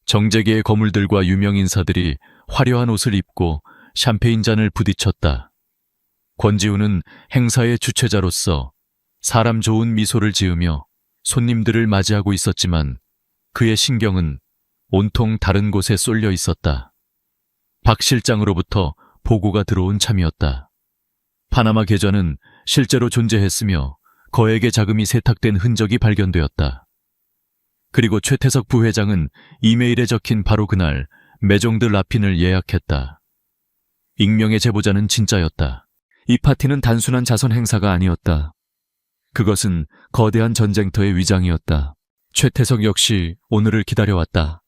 정재계의 거물들과 유명 인사들이 화려한 옷을 입고 샴페인 잔을 부딪혔다. 권지훈은 행사의 주최자로서 사람 좋은 미소를 지으며 손님들을 맞이하고 있었지만 그의 신경은 온통 다른 곳에 쏠려 있었다. 박 실장으로부터 보고가 들어온 참이었다. 파나마 계좌는 실제로 존재했으며 거액의 자금이 세탁된 흔적이 발견되었다. 그리고 최태석 부회장은 이메일에 적힌 바로 그날 매종드 라핀을 예약했다. 익명의 제보자는 진짜였다. 이 파티는 단순한 자선 행사가 아니었다. 그것은 거대한 전쟁터의 위장이었다. 최태석 역시 오늘을 기다려왔다.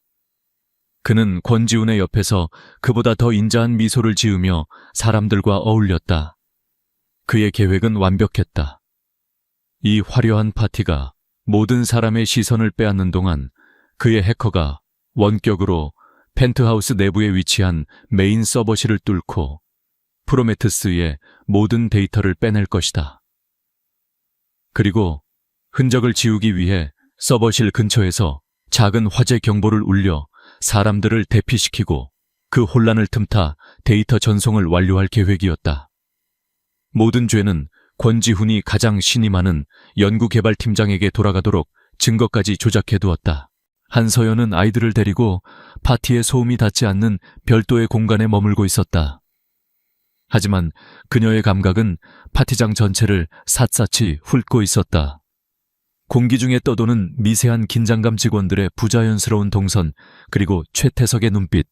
그는 권지훈의 옆에서 그보다 더 인자한 미소를 지으며 사람들과 어울렸다. 그의 계획은 완벽했다. 이 화려한 파티가 모든 사람의 시선을 빼앗는 동안 그의 해커가 원격으로 펜트하우스 내부에 위치한 메인 서버실을 뚫고 프로메테스의 모든 데이터를 빼낼 것이다. 그리고 흔적을 지우기 위해 서버실 근처에서 작은 화재 경보를 울려 사람들을 대피시키고 그 혼란을 틈타 데이터 전송을 완료할 계획이었다. 모든 죄는 권지훈이 가장 신이 많은 연구개발팀장에게 돌아가도록 증거까지 조작해두었다. 한서연은 아이들을 데리고 파티에 소음이 닿지 않는 별도의 공간에 머물고 있었다. 하지만 그녀의 감각은 파티장 전체를 샅샅이 훑고 있었다. 공기 중에 떠도는 미세한 긴장감 직원들의 부자연스러운 동선, 그리고 최태석의 눈빛.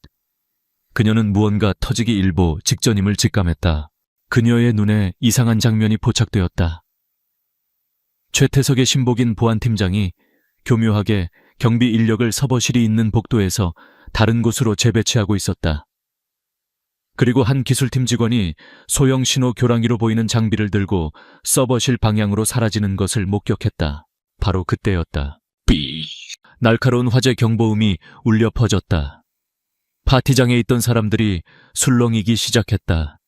그녀는 무언가 터지기 일보 직전임을 직감했다. 그녀의 눈에 이상한 장면이 포착되었다. 최태석의 신복인 보안팀장이 교묘하게 경비 인력을 서버실이 있는 복도에서 다른 곳으로 재배치하고 있었다. 그리고 한 기술팀 직원이 소형 신호 교랑이로 보이는 장비를 들고 서버실 방향으로 사라지는 것을 목격했다. 바로 그때였다. 날카로운 화재 경보음이 울려 퍼졌다. 파티장에 있던 사람들이 술렁이기 시작했다.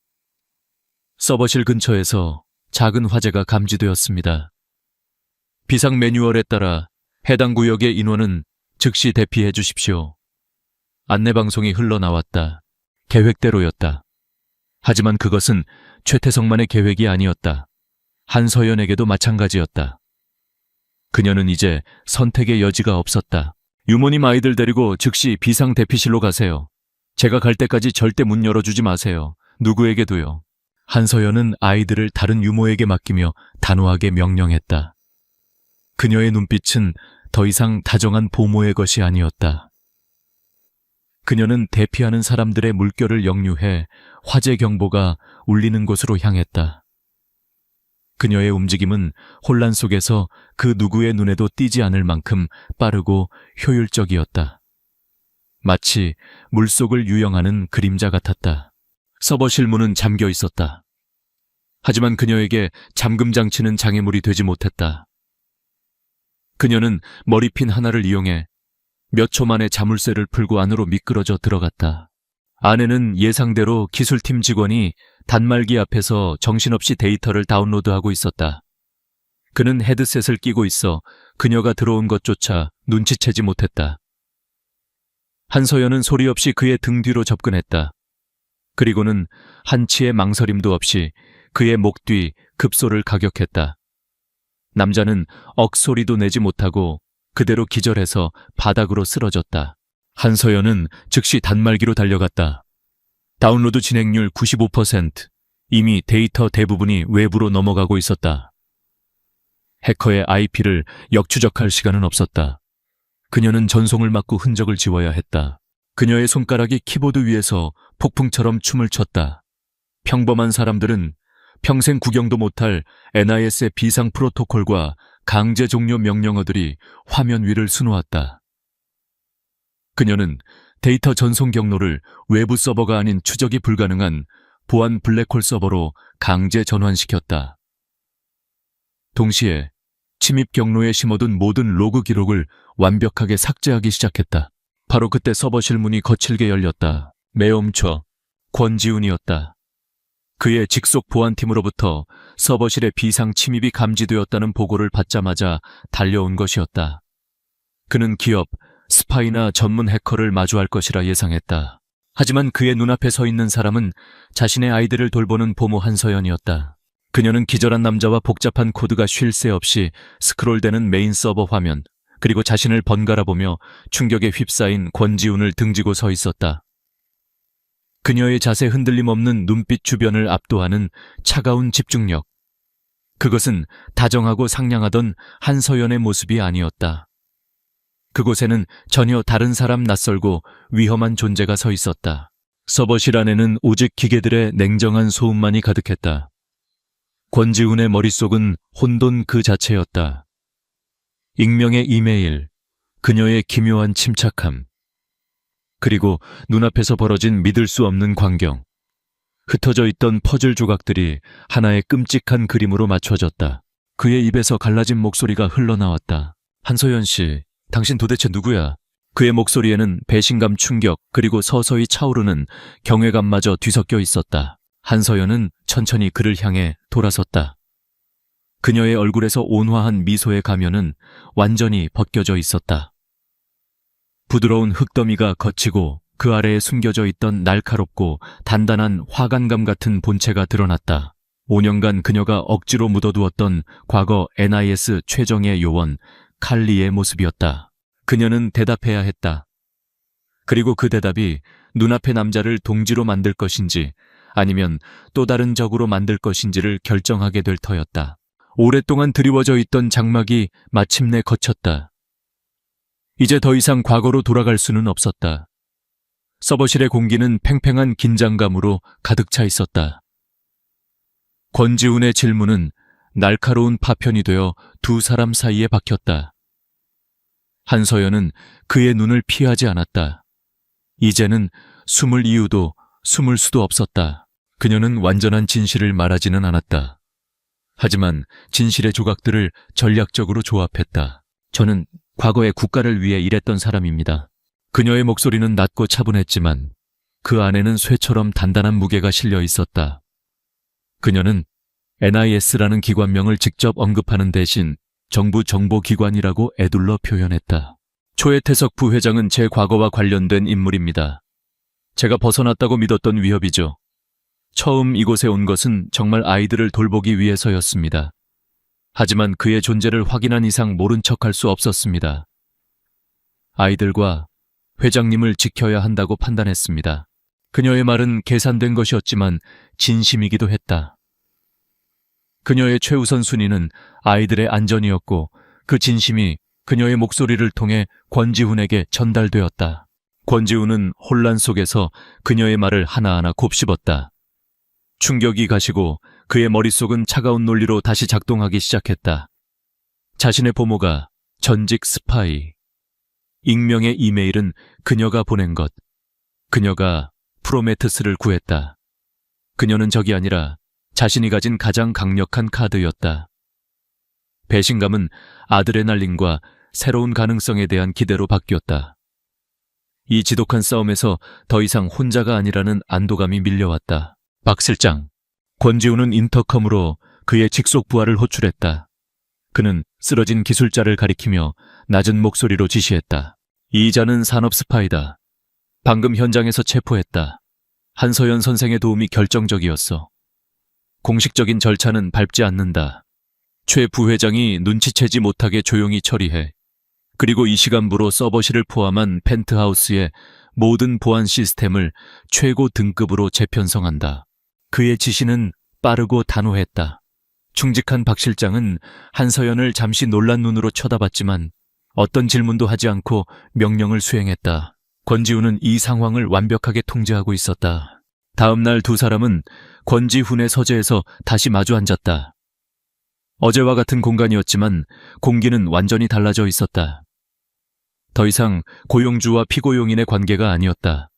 서버실 근처에서 작은 화재가 감지되었습니다. 비상 매뉴얼에 따라 해당 구역의 인원은 즉시 대피해 주십시오. 안내방송이 흘러나왔다. 계획대로였다. 하지만 그것은 최태성만의 계획이 아니었다. 한서연에게도 마찬가지였다. 그녀는 이제 선택의 여지가 없었다. 유모님 아이들 데리고 즉시 비상 대피실로 가세요. 제가 갈 때까지 절대 문 열어주지 마세요. 누구에게도요. 한서연은 아이들을 다른 유모에게 맡기며 단호하게 명령했다. 그녀의 눈빛은 더 이상 다정한 보모의 것이 아니었다. 그녀는 대피하는 사람들의 물결을 역류해 화재 경보가 울리는 곳으로 향했다. 그녀의 움직임은 혼란 속에서 그 누구의 눈에도 띄지 않을 만큼 빠르고 효율적이었다. 마치 물속을 유영하는 그림자 같았다. 서버실 문은 잠겨 있었다. 하지만 그녀에게 잠금 장치는 장애물이 되지 못했다. 그녀는 머리핀 하나를 이용해 몇 초 만에 자물쇠를 풀고 안으로 미끄러져 들어갔다. 안에는 예상대로 기술팀 직원이 단말기 앞에서 정신없이 데이터를 다운로드하고 있었다. 그는 헤드셋을 끼고 있어 그녀가 들어온 것조차 눈치채지 못했다. 한서연은 소리 없이 그의 등 뒤로 접근했다. 그리고는 한치의 망설임도 없이 그의 목 뒤 급소를 가격했다. 남자는 억소리도 내지 못하고 그대로 기절해서 바닥으로 쓰러졌다. 한서연은 즉시 단말기로 달려갔다. 다운로드 진행률 95%. 이미 데이터 대부분이 외부로 넘어가고 있었다. 해커의 IP를 역추적할 시간은 없었다. 그녀는 전송을 막고 흔적을 지워야 했다. 그녀의 손가락이 키보드 위에서 폭풍처럼 춤을 췄다. 평범한 사람들은 평생 구경도 못할 NIS의 비상 프로토콜과 강제 종료 명령어들이 화면 위를 수놓았다. 그녀는 데이터 전송 경로를 외부 서버가 아닌 추적이 불가능한 보안 블랙홀 서버로 강제 전환시켰다. 동시에 침입 경로에 심어둔 모든 로그 기록을 완벽하게 삭제하기 시작했다. 바로 그때 서버실 문이 거칠게 열렸다. 매엄쳐 권지훈이었다. 그의 직속 보안팀으로부터 서버실의 비상 침입이 감지되었다는 보고를 받자마자 달려온 것이었다. 그는 기업, 스파이나 전문 해커를 마주할 것이라 예상했다. 하지만 그의 눈앞에 서 있는 사람은 자신의 아이들을 돌보는 보모 한서연이었다. 그녀는 기절한 남자와 복잡한 코드가 쉴 새 없이 스크롤되는 메인 서버 화면, 그리고 자신을 번갈아 보며 충격에 휩싸인 권지훈을 등지고 서 있었다. 그녀의 자세 흔들림 없는 눈빛 주변을 압도하는 차가운 집중력. 그것은 다정하고 상냥하던 한서연의 모습이 아니었다. 그곳에는 전혀 다른 사람, 낯설고 위험한 존재가 서 있었다. 서버실 안에는 오직 기계들의 냉정한 소음만이 가득했다. 권지훈의 머릿속은 혼돈 그 자체였다. 익명의 이메일, 그녀의 기묘한 침착함, 그리고 눈앞에서 벌어진 믿을 수 없는 광경. 흩어져 있던 퍼즐 조각들이 하나의 끔찍한 그림으로 맞춰졌다. 그의 입에서 갈라진 목소리가 흘러나왔다. 한서연 씨, 당신 도대체 누구야? 그의 목소리에는 배신감, 충격, 그리고 서서히 차오르는 경외감마저 뒤섞여 있었다. 한서연은 천천히 그를 향해 돌아섰다. 그녀의 얼굴에서 온화한 미소의 가면은 완전히 벗겨져 있었다. 부드러운 흙더미가 걷히고 그 아래에 숨겨져 있던 날카롭고 단단한 화관감 같은 본체가 드러났다. 5년간 그녀가 억지로 묻어두었던 과거 NIS 최정예 요원 칼리의 모습이었다. 그녀는 대답해야 했다. 그리고 그 대답이 눈앞의 남자를 동지로 만들 것인지 아니면 또 다른 적으로 만들 것인지를 결정하게 될 터였다. 오랫동안 드리워져 있던 장막이 마침내 걷혔다. 이제 더 이상 과거로 돌아갈 수는 없었다. 서버실의 공기는 팽팽한 긴장감으로 가득 차 있었다. 권지훈의 질문은 날카로운 파편이 되어 두 사람 사이에 박혔다. 한서연은 그의 눈을 피하지 않았다. 이제는 숨을 이유도 숨을 수도 없었다. 그녀는 완전한 진실을 말하지는 않았다. 하지만 진실의 조각들을 전략적으로 조합했다. 저는 과거에 국가를 위해 일했던 사람입니다. 그녀의 목소리는 낮고 차분했지만 그 안에는 쇠처럼 단단한 무게가 실려 있었다. 그녀는 NIS라는 기관명을 직접 언급하는 대신 정부 정보기관이라고 애둘러 표현했다. 초혜태석 부회장은 제 과거와 관련된 인물입니다. 제가 벗어났다고 믿었던 위협이죠. 처음 이곳에 온 것은 정말 아이들을 돌보기 위해서였습니다. 하지만 그의 존재를 확인한 이상 모른 척할 수 없었습니다. 아이들과 회장님을 지켜야 한다고 판단했습니다. 그녀의 말은 계산된 것이었지만 진심이기도 했다. 그녀의 최우선 순위는 아이들의 안전이었고 그 진심이 그녀의 목소리를 통해 권지훈에게 전달되었다. 권지훈은 혼란 속에서 그녀의 말을 하나하나 곱씹었다. 충격이 가시고 그의 머릿속은 차가운 논리로 다시 작동하기 시작했다. 자신의 부모가 전직 스파이. 익명의 이메일은 그녀가 보낸 것. 그녀가 프로메테스를 구했다. 그녀는 적이 아니라 자신이 가진 가장 강력한 카드였다. 배신감은 아드레날린과 새로운 가능성에 대한 기대로 바뀌었다. 이 지독한 싸움에서 더 이상 혼자가 아니라는 안도감이 밀려왔다. 박 실장, 권지훈은 인터컴으로 그의 직속 부하를 호출했다. 그는 쓰러진 기술자를 가리키며 낮은 목소리로 지시했다. 이 자는 산업 스파이다. 방금 현장에서 체포했다. 한서연 선생의 도움이 결정적이었어. 공식적인 절차는 밟지 않는다. 최 부회장이 눈치채지 못하게 조용히 처리해. 그리고 이 시간부로 서버실을 포함한 펜트하우스의 모든 보안 시스템을 최고 등급으로 재편성한다. 그의 지시는 빠르고 단호했다. 충직한 박 실장은 한서연을 잠시 놀란 눈으로 쳐다봤지만 어떤 질문도 하지 않고 명령을 수행했다. 권지훈은 이 상황을 완벽하게 통제하고 있었다. 다음 날 두 사람은 권지훈의 서재에서 다시 마주 앉았다. 어제와 같은 공간이었지만 공기는 완전히 달라져 있었다. 더 이상 고용주와 피고용인의 관계가 아니었다.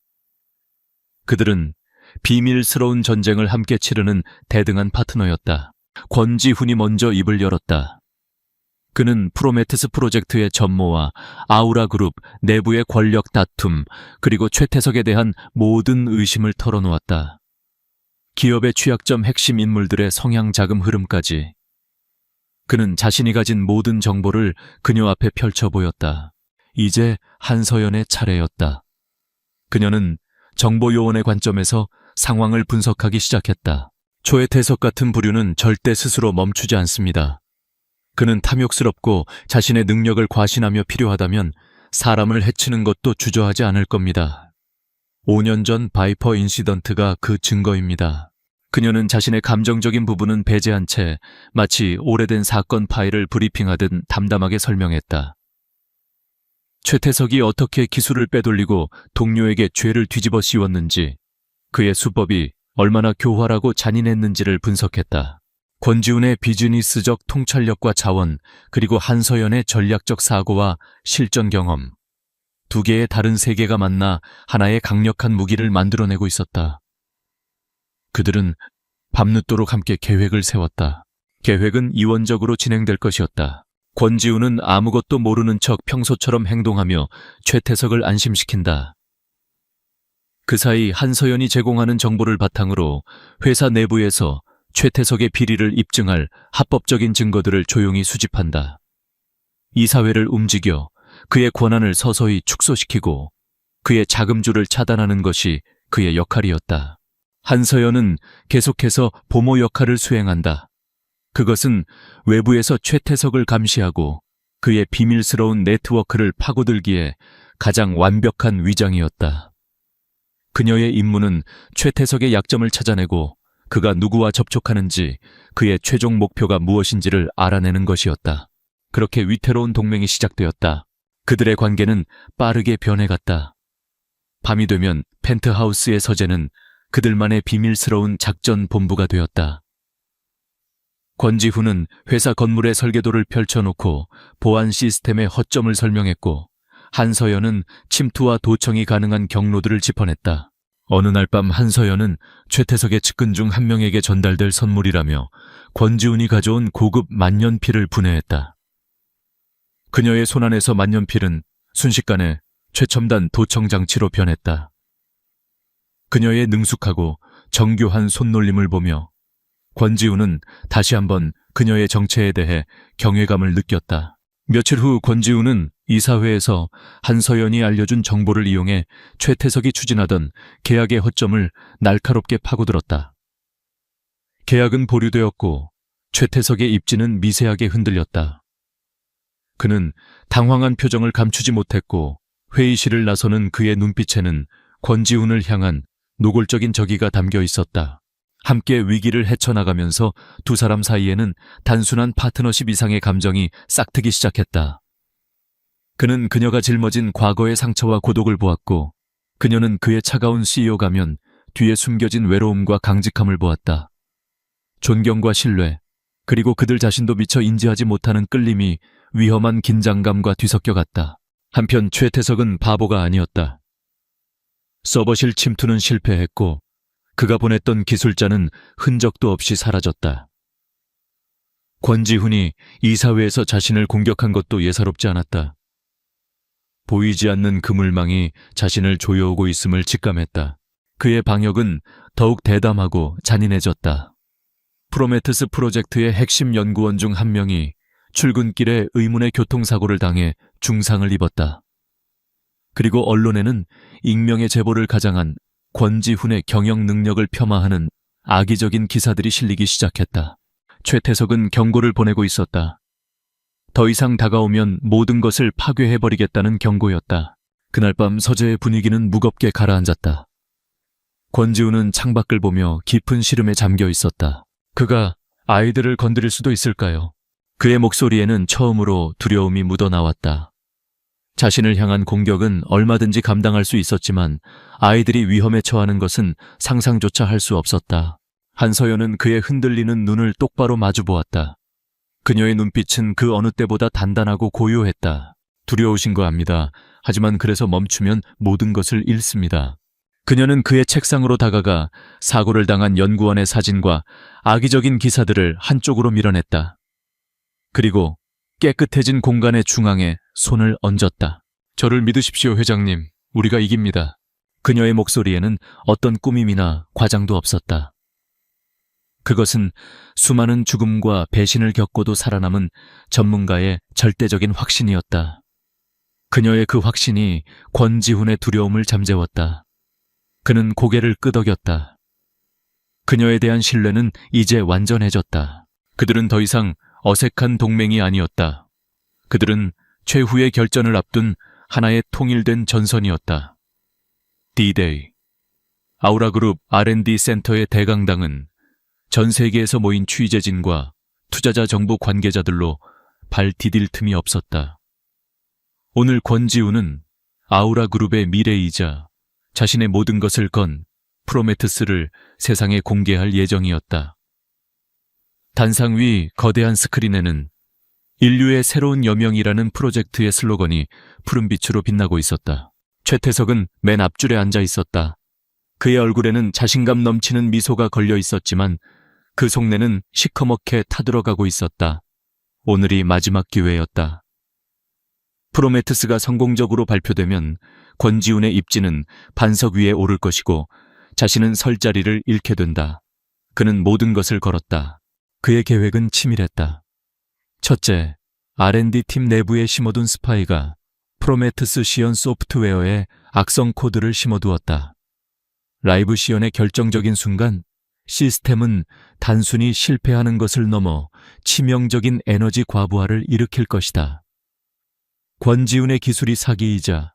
그들은 비밀스러운 전쟁을 함께 치르는 대등한 파트너였다. 권지훈이 먼저 입을 열었다. 그는 프로메테스 프로젝트의 전모와 아우라 그룹 내부의 권력 다툼, 그리고 최태석에 대한 모든 의심을 털어놓았다. 기업의 취약점 핵심 인물들의 성향 자금 흐름까지. 그는 자신이 가진 모든 정보를 그녀 앞에 펼쳐 보였다. 이제 한서연의 차례였다. 그녀는 정보요원의 관점에서 상황을 분석하기 시작했다. 초혜태석 같은 부류는 절대 스스로 멈추지 않습니다. 그는 탐욕스럽고 자신의 능력을 과신하며 필요하다면 사람을 해치는 것도 주저하지 않을 겁니다. 5년 전 바이퍼 인시던트가 그 증거입니다. 그녀는 자신의 감정적인 부분은 배제한 채 마치 오래된 사건 파일을 브리핑하듯 담담하게 설명했다. 최태석이 어떻게 기술을 빼돌리고 동료에게 죄를 뒤집어 씌웠는지, 그의 수법이 얼마나 교활하고 잔인했는지를 분석했다. 권지훈의 비즈니스적 통찰력과 자원, 그리고 한서연의 전략적 사고와 실전 경험. 두 개의 다른 세계가 만나 하나의 강력한 무기를 만들어내고 있었다. 그들은 밤늦도록 함께 계획을 세웠다. 계획은 이원적으로 진행될 것이었다. 권지우는 아무것도 모르는 척 평소처럼 행동하며 최태석을 안심시킨다. 그 사이 한서연이 제공하는 정보를 바탕으로 회사 내부에서 최태석의 비리를 입증할 합법적인 증거들을 조용히 수집한다. 이사회를 움직여 그의 권한을 서서히 축소시키고 그의 자금줄을 차단하는 것이 그의 역할이었다. 한서연은 계속해서 보모 역할을 수행한다. 그것은 외부에서 최태석을 감시하고 그의 비밀스러운 네트워크를 파고들기에 가장 완벽한 위장이었다. 그녀의 임무는 최태석의 약점을 찾아내고 그가 누구와 접촉하는지 그의 최종 목표가 무엇인지를 알아내는 것이었다. 그렇게 위태로운 동맹이 시작되었다. 그들의 관계는 빠르게 변해갔다. 밤이 되면 펜트하우스의 서재는 그들만의 비밀스러운 작전 본부가 되었다. 권지훈은 회사 건물의 설계도를 펼쳐놓고 보안 시스템의 허점을 설명했고 한서연은 침투와 도청이 가능한 경로들을 짚어냈다. 어느 날 밤 한서연은 최태석의 측근 중 한 명에게 전달될 선물이라며 권지훈이 가져온 고급 만년필을 분해했다. 그녀의 손안에서 만년필은 순식간에 최첨단 도청 장치로 변했다. 그녀의 능숙하고 정교한 손놀림을 보며 권지훈은 다시 한번 그녀의 정체에 대해 경외감을 느꼈다. 며칠 후 권지훈은 이사회에서 한서연이 알려준 정보를 이용해 최태석이 추진하던 계약의 허점을 날카롭게 파고들었다. 계약은 보류되었고 최태석의 입지는 미세하게 흔들렸다. 그는 당황한 표정을 감추지 못했고 회의실을 나서는 그의 눈빛에는 권지훈을 향한 노골적인 적의가 담겨 있었다. 함께 위기를 헤쳐나가면서 두 사람 사이에는 단순한 파트너십 이상의 감정이 싹트기 시작했다. 그는 그녀가 짊어진 과거의 상처와 고독을 보았고 그녀는 그의 차가운 CEO 가면 뒤에 숨겨진 외로움과 강직함을 보았다. 존경과 신뢰, 그리고 그들 자신도 미처 인지하지 못하는 끌림이 위험한 긴장감과 뒤섞여 갔다. 한편 최태석은 바보가 아니었다. 서버실 침투는 실패했고 그가 보냈던 기술자는 흔적도 없이 사라졌다. 권지훈이 이사회에서 자신을 공격한 것도 예사롭지 않았다. 보이지 않는 그물망이 자신을 조여오고 있음을 직감했다. 그의 방역은 더욱 대담하고 잔인해졌다. 프로메테스 프로젝트의 핵심 연구원 중 한 명이 출근길에 의문의 교통사고를 당해 중상을 입었다. 그리고 언론에는 익명의 제보를 가장한 권지훈의 경영 능력을 폄하하는 악의적인 기사들이 실리기 시작했다. 최태석은 경고를 보내고 있었다. 더 이상 다가오면 모든 것을 파괴해버리겠다는 경고였다. 그날 밤 서재의 분위기는 무겁게 가라앉았다. 권지훈은 창밖을 보며 깊은 시름에 잠겨 있었다. 그가 아이들을 건드릴 수도 있을까요? 그의 목소리에는 처음으로 두려움이 묻어나왔다. 자신을 향한 공격은 얼마든지 감당할 수 있었지만 아이들이 위험에 처하는 것은 상상조차 할 수 없었다. 한서연은 그의 흔들리는 눈을 똑바로 마주보았다. 그녀의 눈빛은 그 어느 때보다 단단하고 고요했다. 두려우신 거 압니다. 하지만 그래서 멈추면 모든 것을 잃습니다. 그녀는 그의 책상으로 다가가 사고를 당한 연구원의 사진과 악의적인 기사들을 한쪽으로 밀어냈다. 그리고 깨끗해진 공간의 중앙에 손을 얹었다. 저를 믿으십시오, 회장님. 우리가 이깁니다. 그녀의 목소리에는 어떤 꾸밈이나 과장도 없었다. 그것은 수많은 죽음과 배신을 겪고도 살아남은 전문가의 절대적인 확신이었다. 그녀의 그 확신이 권지훈의 두려움을 잠재웠다. 그는 고개를 끄덕였다. 그녀에 대한 신뢰는 이제 완전해졌다. 그들은 더 이상 어색한 동맹이 아니었다. 그들은 최후의 결전을 앞둔 하나의 통일된 전선이었다. D-Day. 아우라그룹 R&D 센터의 대강당은 전 세계에서 모인 취재진과 투자자 정부 관계자들로 발 디딜 틈이 없었다. 오늘 권지훈은 아우라그룹의 미래이자 자신의 모든 것을 건 프로메테스를 세상에 공개할 예정이었다. 단상 위 거대한 스크린에는 인류의 새로운 여명이라는 프로젝트의 슬로건이 푸른빛으로 빛나고 있었다. 최태석은 맨 앞줄에 앉아 있었다. 그의 얼굴에는 자신감 넘치는 미소가 걸려 있었지만 그 속내는 시커멓게 타들어가고 있었다. 오늘이 마지막 기회였다. 프로메테스가 성공적으로 발표되면 권지훈의 입지는 반석 위에 오를 것이고 자신은 설 자리를 잃게 된다. 그는 모든 것을 걸었다. 그의 계획은 치밀했다. 첫째, R&D 팀 내부에 심어둔 스파이가 프로메테스 시연 소프트웨어에 악성 코드를 심어두었다. 라이브 시연의 결정적인 순간 시스템은 단순히 실패하는 것을 넘어 치명적인 에너지 과부하를 일으킬 것이다. 권지훈의 기술이 사기이자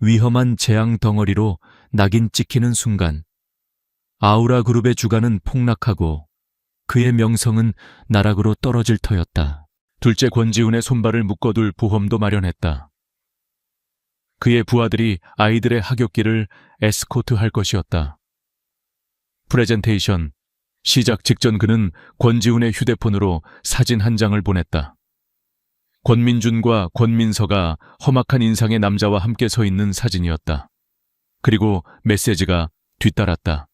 위험한 재앙 덩어리로 낙인 찍히는 순간 아우라 그룹의 주가는 폭락하고 그의 명성은 나락으로 떨어질 터였다. 둘째, 권지훈의 손발을 묶어둘 보험도 마련했다. 그의 부하들이 아이들의 하굣길을 에스코트할 것이었다. 프레젠테이션 시작 직전 그는 권지훈의 휴대폰으로 사진 한 장을 보냈다. 권민준과 권민서가 험악한 인상의 남자와 함께 서 있는 사진이었다. 그리고 메시지가 뒤따랐다.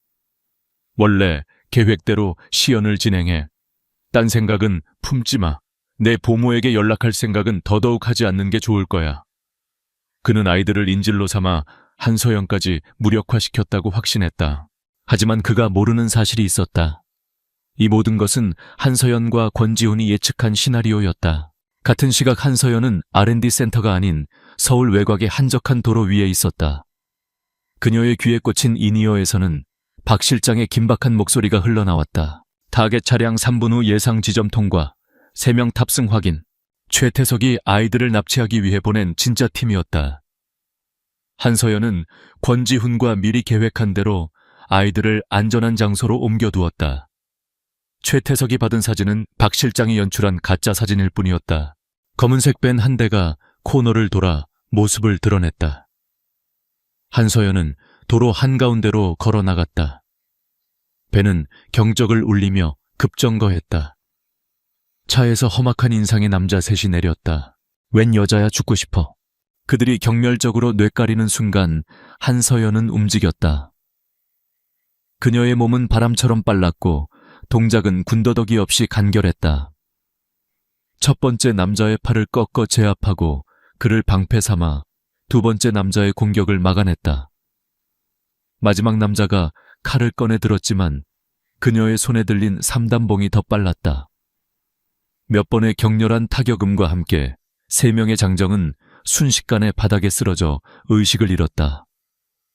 원래 계획대로 시연을 진행해. 딴 생각은 품지 마. 내 보모에게 연락할 생각은 더더욱 하지 않는 게 좋을 거야. 그는 아이들을 인질로 삼아 한서연까지 무력화시켰다고 확신했다. 하지만 그가 모르는 사실이 있었다. 이 모든 것은 한서연과 권지훈이 예측한 시나리오였다. 같은 시각 한서연은 R&D 센터가 아닌 서울 외곽의 한적한 도로 위에 있었다. 그녀의 귀에 꽂힌 인이어에서는 박 실장의 긴박한 목소리가 흘러나왔다. 타겟 차량 3분 후 예상 지점 통과, 3명 탑승 확인. 최태석이 아이들을 납치하기 위해 보낸 진짜 팀이었다. 한서연은 권지훈과 미리 계획한 대로 아이들을 안전한 장소로 옮겨두었다. 최태석이 받은 사진은 박 실장이 연출한 가짜 사진일 뿐이었다. 검은색 밴 한 대가 코너를 돌아 모습을 드러냈다. 한서연은 도로 한가운데로 걸어 나갔다. 밴은 경적을 울리며 급정거했다. 차에서 험악한 인상의 남자 셋이 내렸다. 웬 여자야 죽고 싶어. 그들이 경멸적으로 뇌까리는 순간 한서연은 움직였다. 그녀의 몸은 바람처럼 빨랐고 동작은 군더더기 없이 간결했다. 첫 번째 남자의 팔을 꺾어 제압하고 그를 방패 삼아 두 번째 남자의 공격을 막아냈다. 마지막 남자가 칼을 꺼내 들었지만 그녀의 손에 들린 3단봉이 더 빨랐다. 몇 번의 격렬한 타격음과 함께 3명의 장정은 순식간에 바닥에 쓰러져 의식을 잃었다.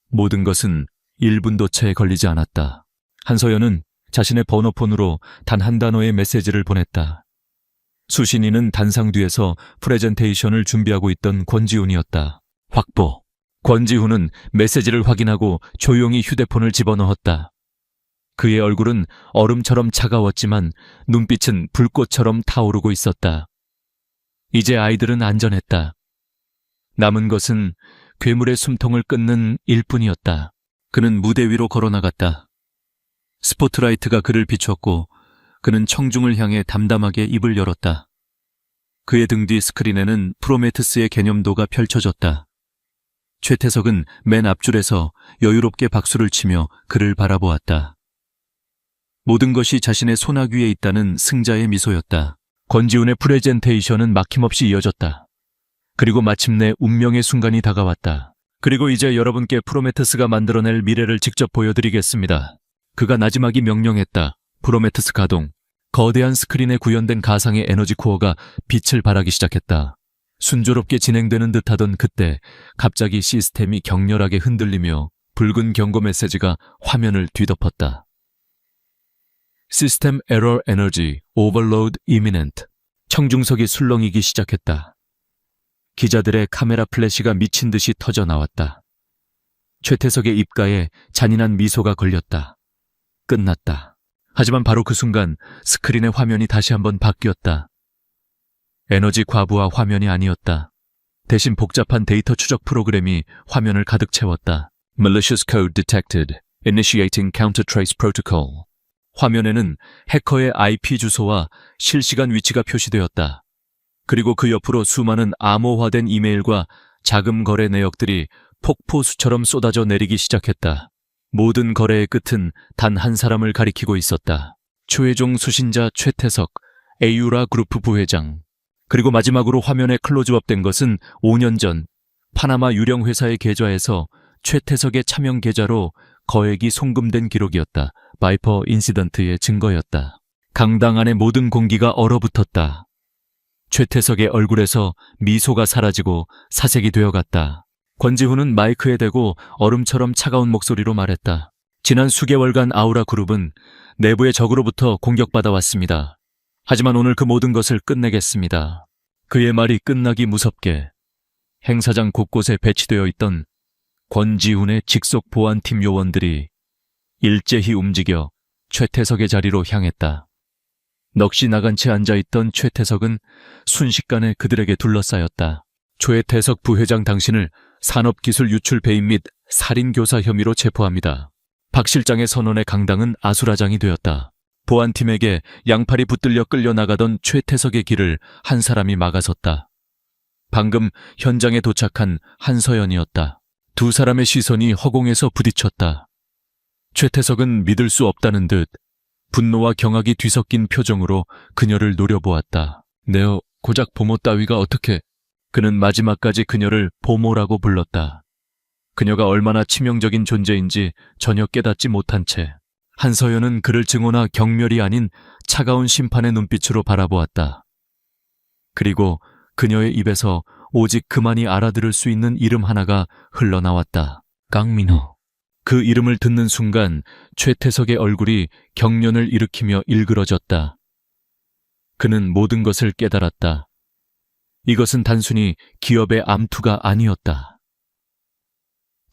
모든 것은 1분도 채 걸리지 않았다. 한서연은 자신의 번호폰으로 단 한 단어의 메시지를 보냈다. 수신이는 단상 뒤에서 프레젠테이션을 준비하고 있던 권지훈이었다. 확보. 권지훈은 메시지를 확인하고 조용히 휴대폰을 집어넣었다. 그의 얼굴은 얼음처럼 차가웠지만 눈빛은 불꽃처럼 타오르고 있었다. 이제 아이들은 안전했다. 남은 것은 괴물의 숨통을 끊는 일뿐이었다. 그는 무대 위로 걸어나갔다. 스포트라이트가 그를 비췄고 그는 청중을 향해 담담하게 입을 열었다. 그의 등 뒤 스크린에는 프로메테스의 개념도가 펼쳐졌다. 최태석은 맨 앞줄에서 여유롭게 박수를 치며 그를 바라보았다. 모든 것이 자신의 손아귀 위에 있다는 승자의 미소였다. 권지훈의 프레젠테이션은 막힘없이 이어졌다. 그리고 마침내 운명의 순간이 다가왔다. 그리고 이제 여러분께 프로메테스가 만들어낼 미래를 직접 보여드리겠습니다. 그가 나지막이 명령했다. 프로메테스 가동. 거대한 스크린에 구현된 가상의 에너지 코어가 빛을 발하기 시작했다. 순조롭게 진행되는 듯하던 그때 갑자기 시스템이 격렬하게 흔들리며 붉은 경고 메시지가 화면을 뒤덮었다. 시스템 에러 에너지 오버로드 이미넨트. 청중석이 술렁이기 시작했다. 기자들의 카메라 플래시가 미친 듯이 터져 나왔다. 최태석의 입가에 잔인한 미소가 걸렸다. 끝났다. 하지만 바로 그 순간 스크린의 화면이 다시 한번 바뀌었다. 에너지 과부하 화면이 아니었다. 대신 복잡한 데이터 추적 프로그램이 화면을 가득 채웠다. Malicious code detected. Initiating counter-trace protocol. 화면에는 해커의 IP 주소와 실시간 위치가 표시되었다. 그리고 그 옆으로 수많은 암호화된 이메일과 자금 거래 내역들이 폭포수처럼 쏟아져 내리기 시작했다. 모든 거래의 끝은 단 한 사람을 가리키고 있었다. 최초의 수신자 최태석, 에유라 그룹 부회장. 그리고 마지막으로 화면에 클로즈업된 것은 5년 전 파나마 유령 회사의 계좌에서 최태석의 차명 계좌로 거액이 송금된 기록이었다. 바이퍼 인시던트의 증거였다. 강당 안의 모든 공기가 얼어붙었다. 최태석의 얼굴에서 미소가 사라지고 사색이 되어갔다. 권지훈은 마이크에 대고 얼음처럼 차가운 목소리로 말했다. 지난 수개월간 아우라 그룹은 내부의 적으로부터 공격받아 왔습니다. 하지만 오늘 그 모든 것을 끝내겠습니다. 그의 말이 끝나기 무섭게 행사장 곳곳에 배치되어 있던 권지훈의 직속 보안팀 요원들이 일제히 움직여 최태석의 자리로 향했다. 넋이 나간 채 앉아있던 최태석은 순식간에 그들에게 둘러싸였다. 최태석 부회장 당신을 산업기술 유출 배임 및 살인교사 혐의로 체포합니다. 박 실장의 선언에 강당은 아수라장이 되었다. 보안팀에게 양팔이 붙들려 끌려나가던 최태석의 길을 한 사람이 막아섰다. 방금 현장에 도착한 한서연이었다. 두 사람의 시선이 허공에서 부딪혔다. 최태석은 믿을 수 없다는 듯 분노와 경악이 뒤섞인 표정으로 그녀를 노려보았다. 네오, 고작 보모 따위가 어떻게... 그는 마지막까지 그녀를 보모라고 불렀다. 그녀가 얼마나 치명적인 존재인지 전혀 깨닫지 못한 채 한서연은 그를 증오나 경멸이 아닌 차가운 심판의 눈빛으로 바라보았다. 그리고 그녀의 입에서 오직 그만이 알아들을 수 있는 이름 하나가 흘러나왔다. 강민호. 그 이름을 듣는 순간 최태석의 얼굴이 경련을 일으키며 일그러졌다. 그는 모든 것을 깨달았다. 이것은 단순히 기업의 암투가 아니었다.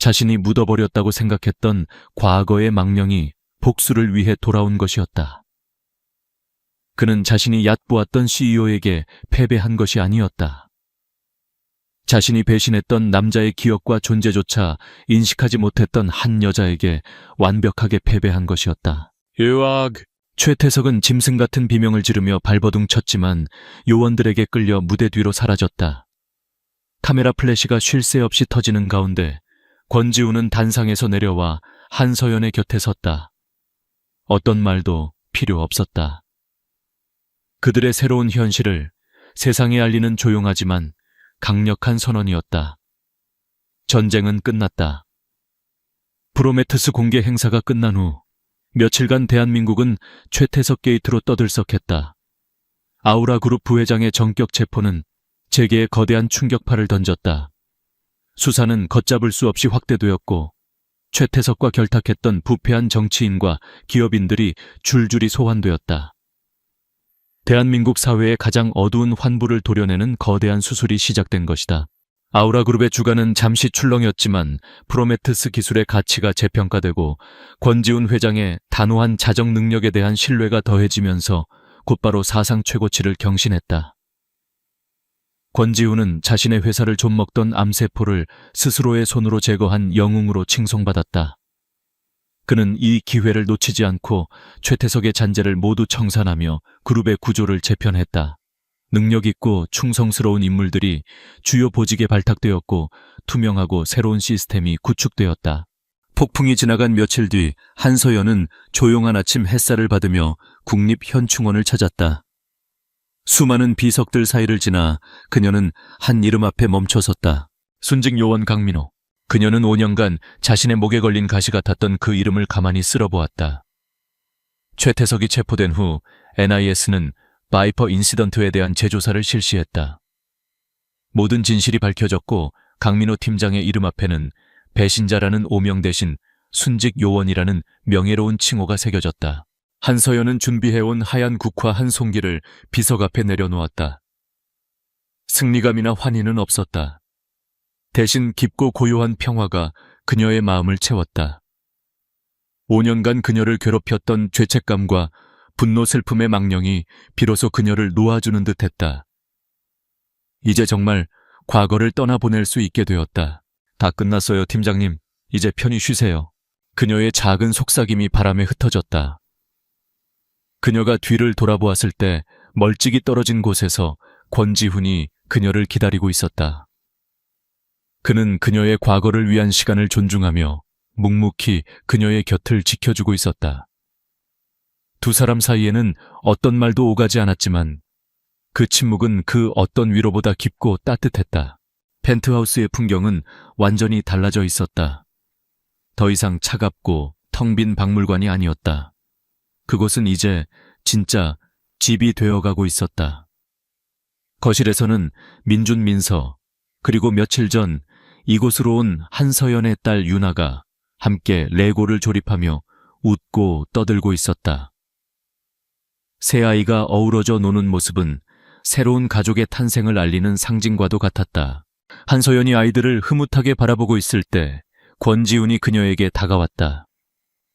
자신이 묻어버렸다고 생각했던 과거의 망령이 복수를 위해 돌아온 것이었다. 그는 자신이 얕보았던 CEO에게 패배한 것이 아니었다. 자신이 배신했던 남자의 기억과 존재조차 인식하지 못했던 한 여자에게 완벽하게 패배한 것이었다. 유학! 최태석은 짐승 같은 비명을 지르며 발버둥 쳤지만 요원들에게 끌려 무대 뒤로 사라졌다. 카메라 플래시가 쉴 새 없이 터지는 가운데 권지훈은 단상에서 내려와 한서연의 곁에 섰다. 어떤 말도 필요 없었다. 그들의 새로운 현실을 세상에 알리는 조용하지만 강력한 선언이었다. 전쟁은 끝났다. 프로메테스 공개 행사가 끝난 후 며칠간 대한민국은 최태석 게이트로 떠들썩했다. 아우라 그룹 부회장의 전격 체포는 재계에 거대한 충격파를 던졌다. 수사는 걷잡을 수 없이 확대되었고 최태석과 결탁했던 부패한 정치인과 기업인들이 줄줄이 소환되었다. 대한민국 사회의 가장 어두운 환부를 도려내는 거대한 수술이 시작된 것이다. 아우라 그룹의 주가는 잠시 출렁였지만 프로메테스 기술의 가치가 재평가되고 권지훈 회장의 단호한 자정 능력에 대한 신뢰가 더해지면서 곧바로 사상 최고치를 경신했다. 권지훈은 자신의 회사를 좀먹던 암세포를 스스로의 손으로 제거한 영웅으로 칭송받았다. 그는 이 기회를 놓치지 않고 최태석의 잔재를 모두 청산하며 그룹의 구조를 재편했다. 능력 있고 충성스러운 인물들이 주요 보직에 발탁되었고 투명하고 새로운 시스템이 구축되었다. 폭풍이 지나간 며칠 뒤 한서연은 조용한 아침 햇살을 받으며 국립현충원을 찾았다. 수많은 비석들 사이를 지나 그녀는 한 이름 앞에 멈춰섰다. 순직 요원 강민호. 그녀는 5년간 자신의 목에 걸린 가시 같았던 그 이름을 가만히 쓸어보았다. 최태석이 체포된 후 NIS는 바이퍼 인시던트에 대한 재조사를 실시했다. 모든 진실이 밝혀졌고 강민호 팀장의 이름 앞에는 배신자라는 오명 대신 순직 요원이라는 명예로운 칭호가 새겨졌다. 한서연은 준비해온 하얀 국화 한 송기를 비석 앞에 내려놓았다. 승리감이나 환희는 없었다. 대신 깊고 고요한 평화가 그녀의 마음을 채웠다. 5년간 그녀를 괴롭혔던 죄책감과 분노 슬픔의 망령이 비로소 그녀를 놓아주는 듯했다. 이제 정말 과거를 떠나보낼 수 있게 되었다. 다 끝났어요, 팀장님. 이제 편히 쉬세요. 그녀의 작은 속삭임이 바람에 흩어졌다. 그녀가 뒤를 돌아보았을 때 멀찍이 떨어진 곳에서 권지훈이 그녀를 기다리고 있었다. 그는 그녀의 과거를 위한 시간을 존중하며 묵묵히 그녀의 곁을 지켜주고 있었다. 두 사람 사이에는 어떤 말도 오가지 않았지만 그 침묵은 그 어떤 위로보다 깊고 따뜻했다. 펜트하우스의 풍경은 완전히 달라져 있었다. 더 이상 차갑고 텅 빈 박물관이 아니었다. 그곳은 이제 진짜 집이 되어가고 있었다. 거실에서는 민준 민서, 그리고 며칠 전 이곳으로 온 한서연의 딸 유나가 함께 레고를 조립하며 웃고 떠들고 있었다. 세 아이가 어우러져 노는 모습은 새로운 가족의 탄생을 알리는 상징과도 같았다. 한서연이 아이들을 흐뭇하게 바라보고 있을 때 권지훈이 그녀에게 다가왔다.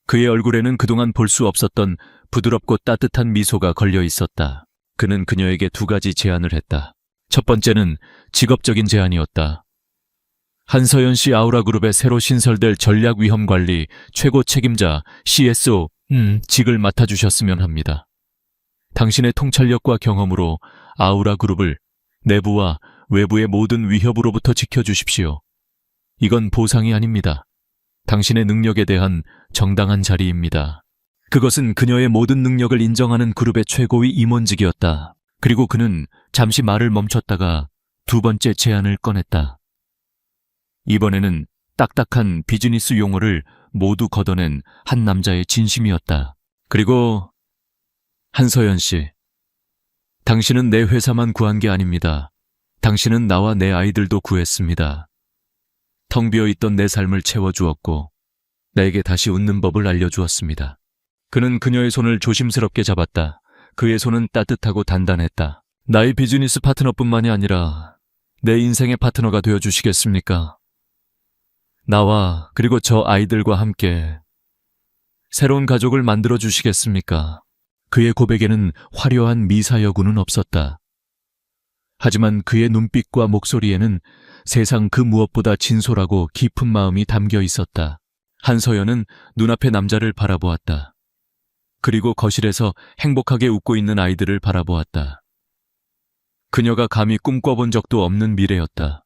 그의 얼굴에는 그동안 볼 수 없었던 부드럽고 따뜻한 미소가 걸려 있었다. 그는 그녀에게 두 가지 제안을 했다. 첫 번째는 직업적인 제안이었다. 한서연 씨 아우라그룹의 새로 신설될 전략위험관리 최고 책임자 CSO 직을 맡아주셨으면 합니다. 당신의 통찰력과 경험으로 아우라그룹을 내부와 외부의 모든 위협으로부터 지켜주십시오. 이건 보상이 아닙니다. 당신의 능력에 대한 정당한 자리입니다. 그것은 그녀의 모든 능력을 인정하는 그룹의 최고의 임원직이었다. 그리고 그는 잠시 말을 멈췄다가 두 번째 제안을 꺼냈다. 이번에는 딱딱한 비즈니스 용어를 모두 걷어낸 한 남자의 진심이었다. 그리고 한서연 씨, 당신은 내 회사만 구한 게 아닙니다. 당신은 나와 내 아이들도 구했습니다. 텅 비어있던 내 삶을 채워주었고 나에게 다시 웃는 법을 알려주었습니다. 그는 그녀의 손을 조심스럽게 잡았다. 그의 손은 따뜻하고 단단했다. 나의 비즈니스 파트너뿐만이 아니라 내 인생의 파트너가 되어주시겠습니까? 나와 그리고 저 아이들과 함께 새로운 가족을 만들어 주시겠습니까? 그의 고백에는 화려한 미사여구는 없었다. 하지만 그의 눈빛과 목소리에는 세상 그 무엇보다 진솔하고 깊은 마음이 담겨 있었다. 한서연은 눈앞의 남자를 바라보았다. 그리고 거실에서 행복하게 웃고 있는 아이들을 바라보았다. 그녀가 감히 꿈꿔본 적도 없는 미래였다.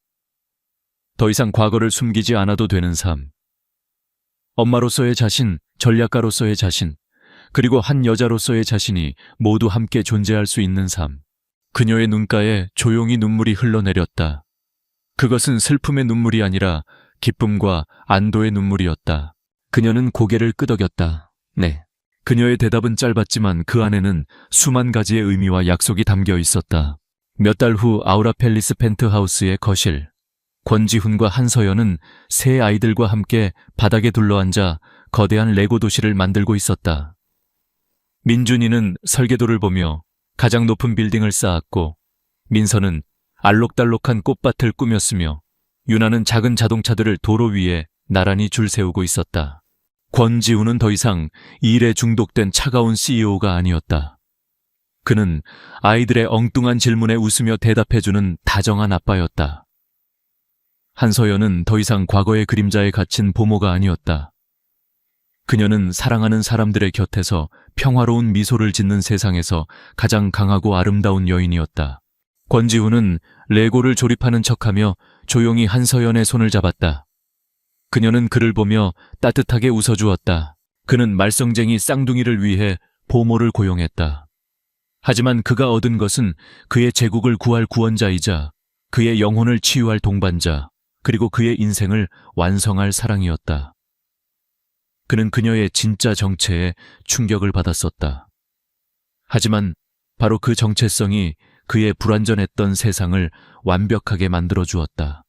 더 이상 과거를 숨기지 않아도 되는 삶. 엄마로서의 자신, 전략가로서의 자신, 그리고 한 여자로서의 자신이 모두 함께 존재할 수 있는 삶. 그녀의 눈가에 조용히 눈물이 흘러내렸다. 그것은 슬픔의 눈물이 아니라 기쁨과 안도의 눈물이었다. 그녀는 고개를 끄덕였다. 네. 그녀의 대답은 짧았지만 그 안에는 수만 가지의 의미와 약속이 담겨 있었다. 몇 달 후 아우라 팰리스 펜트하우스의 거실. 권지훈과 한서연은 세 아이들과 함께 바닥에 둘러앉아 거대한 레고 도시를 만들고 있었다. 민준이는 설계도를 보며 가장 높은 빌딩을 쌓았고, 민서는 알록달록한 꽃밭을 꾸몄으며, 유나는 작은 자동차들을 도로 위에 나란히 줄 세우고 있었다. 권지훈은 더 이상 일에 중독된 차가운 CEO가 아니었다. 그는 아이들의 엉뚱한 질문에 웃으며 대답해주는 다정한 아빠였다. 한서연은 더 이상 과거의 그림자에 갇힌 보모가 아니었다. 그녀는 사랑하는 사람들의 곁에서 평화로운 미소를 짓는 세상에서 가장 강하고 아름다운 여인이었다. 권지훈은 레고를 조립하는 척하며 조용히 한서연의 손을 잡았다. 그녀는 그를 보며 따뜻하게 웃어주었다. 그는 말썽쟁이 쌍둥이를 위해 보모를 고용했다. 하지만 그가 얻은 것은 그의 제국을 구할 구원자이자 그의 영혼을 치유할 동반자, 그리고 그의 인생을 완성할 사랑이었다. 그는 그녀의 진짜 정체에 충격을 받았었다. 하지만 바로 그 정체성이 그의 불완전했던 세상을 완벽하게 만들어 주었다.